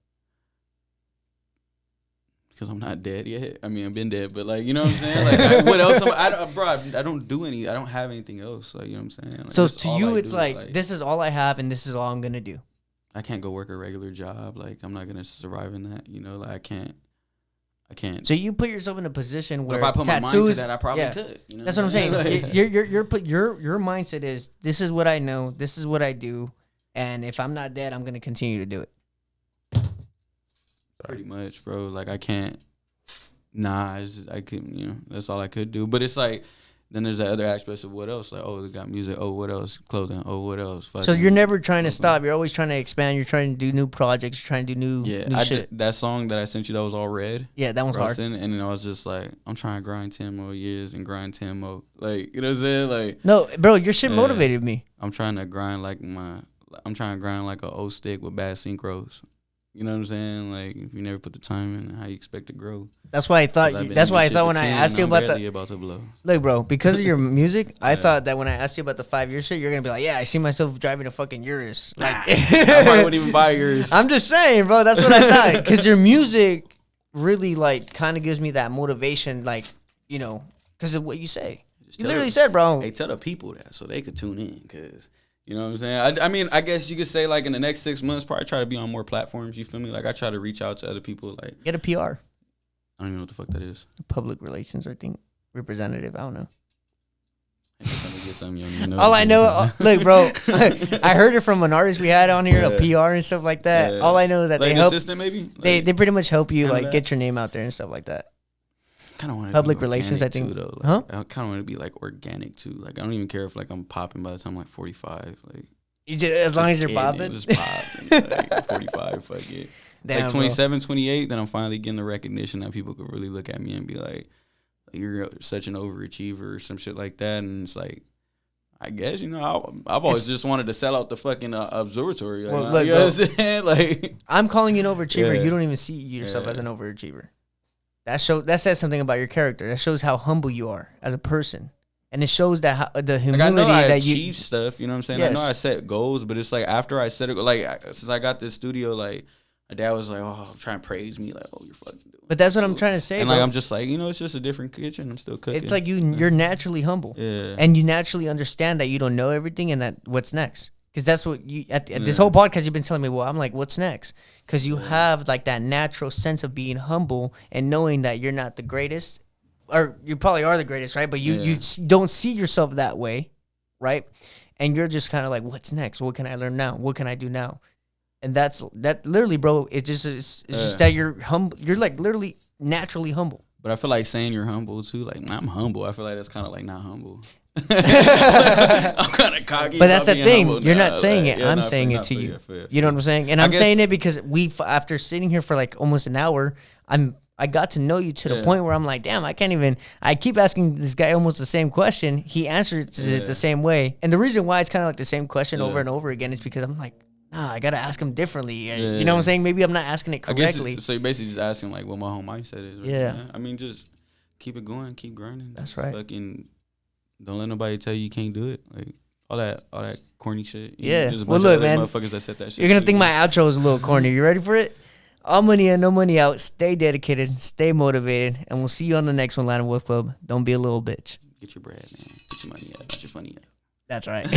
S2: because I'm not dead yet. I mean, I've been dead, but like, you know what I'm saying? Like, what else? I don't do any. I don't have anything else. Like, you know what I'm saying? Like,
S1: So
S2: that's
S1: to
S2: all
S1: you,
S2: I
S1: it's
S2: do.
S1: like, this is all I have and this is all I'm gonna do.
S2: I can't go work a regular job. Like, I'm not gonna survive in that. You know, like I I can't.
S1: So you put yourself in a position where
S2: But if I put my mind to that, I probably could. You know
S1: That's what I'm saying. Your mindset is, this is what I know, this is what I do, and if I'm not dead, I'm gonna continue to do it.
S2: Pretty much, bro. Like I can't. Nah, I couldn't. You know, that's all I could do. But it's like, then there's the other aspects of what else. Like, oh, they got music. Oh, what else? Clothing. Oh, what else?
S1: So you're never trying to stop. You're always trying to expand. You're trying to do new projects. You're trying to do new shit.
S2: That song that I sent you that was all red.
S1: Yeah, that one's hard.
S2: And then I was just like, I'm trying to grind 10 more years and grind 10 more. Like, you know what I'm saying? Like,
S1: no, bro, your shit motivated me.
S2: I'm trying to grind like an old stick with bad synchros. You know what I'm saying? Like, if you never put the time in, how you expect to grow?
S1: That's why I thought. That's why I thought when I asked you about the.
S2: About to blow.
S1: Look, bro, because of your music, I thought that when I asked you about the 5-year shit, you're gonna be like, yeah, I see myself driving a fucking Urus. Like,
S2: I probably wouldn't even buy yours.
S1: I'm just saying, bro. That's what I thought. Because your music really like kind of gives me that motivation, like, you know, because of what you say. You literally said, bro.
S2: Hey, tell the people that so they could tune in, because. You know what I'm saying? I mean, I guess you could say, like, in the next 6 months, probably try to be on more platforms. You feel me? Like, I try to reach out to other people. Like,
S1: get a PR.
S2: I don't even know what the fuck that is.
S1: Public relations, I think. Representative. I don't know.
S2: Get some young,
S1: all I know, look, bro, I heard it from an artist we had on here, a PR and stuff like that.
S2: Yeah.
S1: All I know is that
S2: like
S1: they help.
S2: Assistant, maybe? Like,
S1: they pretty much help you, like, get your name out there and stuff like that.
S2: Kind of want
S1: public relations, I think.
S2: Too, though. Like,
S1: huh?
S2: I kind of want to be like organic too. Like, I don't even care if like I'm popping by the time I'm like 45. Like,
S1: as long as you're popping.
S2: Just popping. Like, 45, fuck it.
S1: Damn,
S2: like 27, 28, then I'm finally getting the recognition that people could really look at me and be like, you're such an overachiever or some shit like that. And it's like, I guess, you know, I've always just wanted to sell out the fucking observatory. Like,
S1: well, look,
S2: you know what I'm saying? Like,
S1: I'm calling you an overachiever. You don't even see yourself as an overachiever. That says something about your character. That shows how humble you are as a person. And it shows that the humility
S2: like, I know I
S1: achieve
S2: achieve stuff, you know what I'm saying?
S1: Yes.
S2: I know I set goals, but it's like after I set it, like since I got this studio, like my dad was like, "Oh, trying to praise me, like, oh, you're fucking doing."
S1: But that's what I'm trying to say,
S2: and
S1: bro.
S2: like I'm just like, you know, it's just a different kitchen. I'm still cooking.
S1: It's like you're naturally humble, and you naturally understand that you don't know everything and that what's next. Because that's what you at this whole podcast you've been telling me. Well, I'm like, what's next? Because you have like that natural sense of being humble and knowing that you're not the greatest. Or you probably are the greatest, right? But you don't see yourself that way, right? And you're just kind of like, what's next? What can I learn now? What can I do now? And that literally, bro. It's just that you're humble. You're like literally naturally humble.
S2: But I feel like saying you're humble too. Like, I'm humble. I feel like that's kind of like not humble. I'm kind of cocky.
S1: But that's the thing. You're not saying it. I'm saying it to you. You know what I'm saying? And I'm saying it because after sitting here for like almost an hour, I got to know you to the point where I'm like, damn, I keep asking this guy almost the same question. He answers it the same way. And the reason why it's kind of like the same question over and over again is because I'm like, nah, I got to ask him differently. You know what I'm saying? Maybe I'm not asking it correctly.
S2: So you're basically just asking like what my whole mindset is. Right?
S1: Yeah.
S2: I mean, just keep it going, keep grinding.
S1: That's right.
S2: Fucking don't let nobody tell you can't do it. Like all that corny shit.
S1: Yeah.
S2: There's a
S1: Well,
S2: bunch
S1: look,
S2: of other
S1: man.
S2: motherfuckers that said that shit.
S1: You're going to
S2: too.
S1: think my outro is a little corny. You ready for it? All money in, no money out. Stay dedicated. Stay motivated. And we'll see you on the next one, Line of Wolf Club. Don't be a little bitch.
S2: Get your bread, man. Get your money up. Get your funny up.
S1: That's right.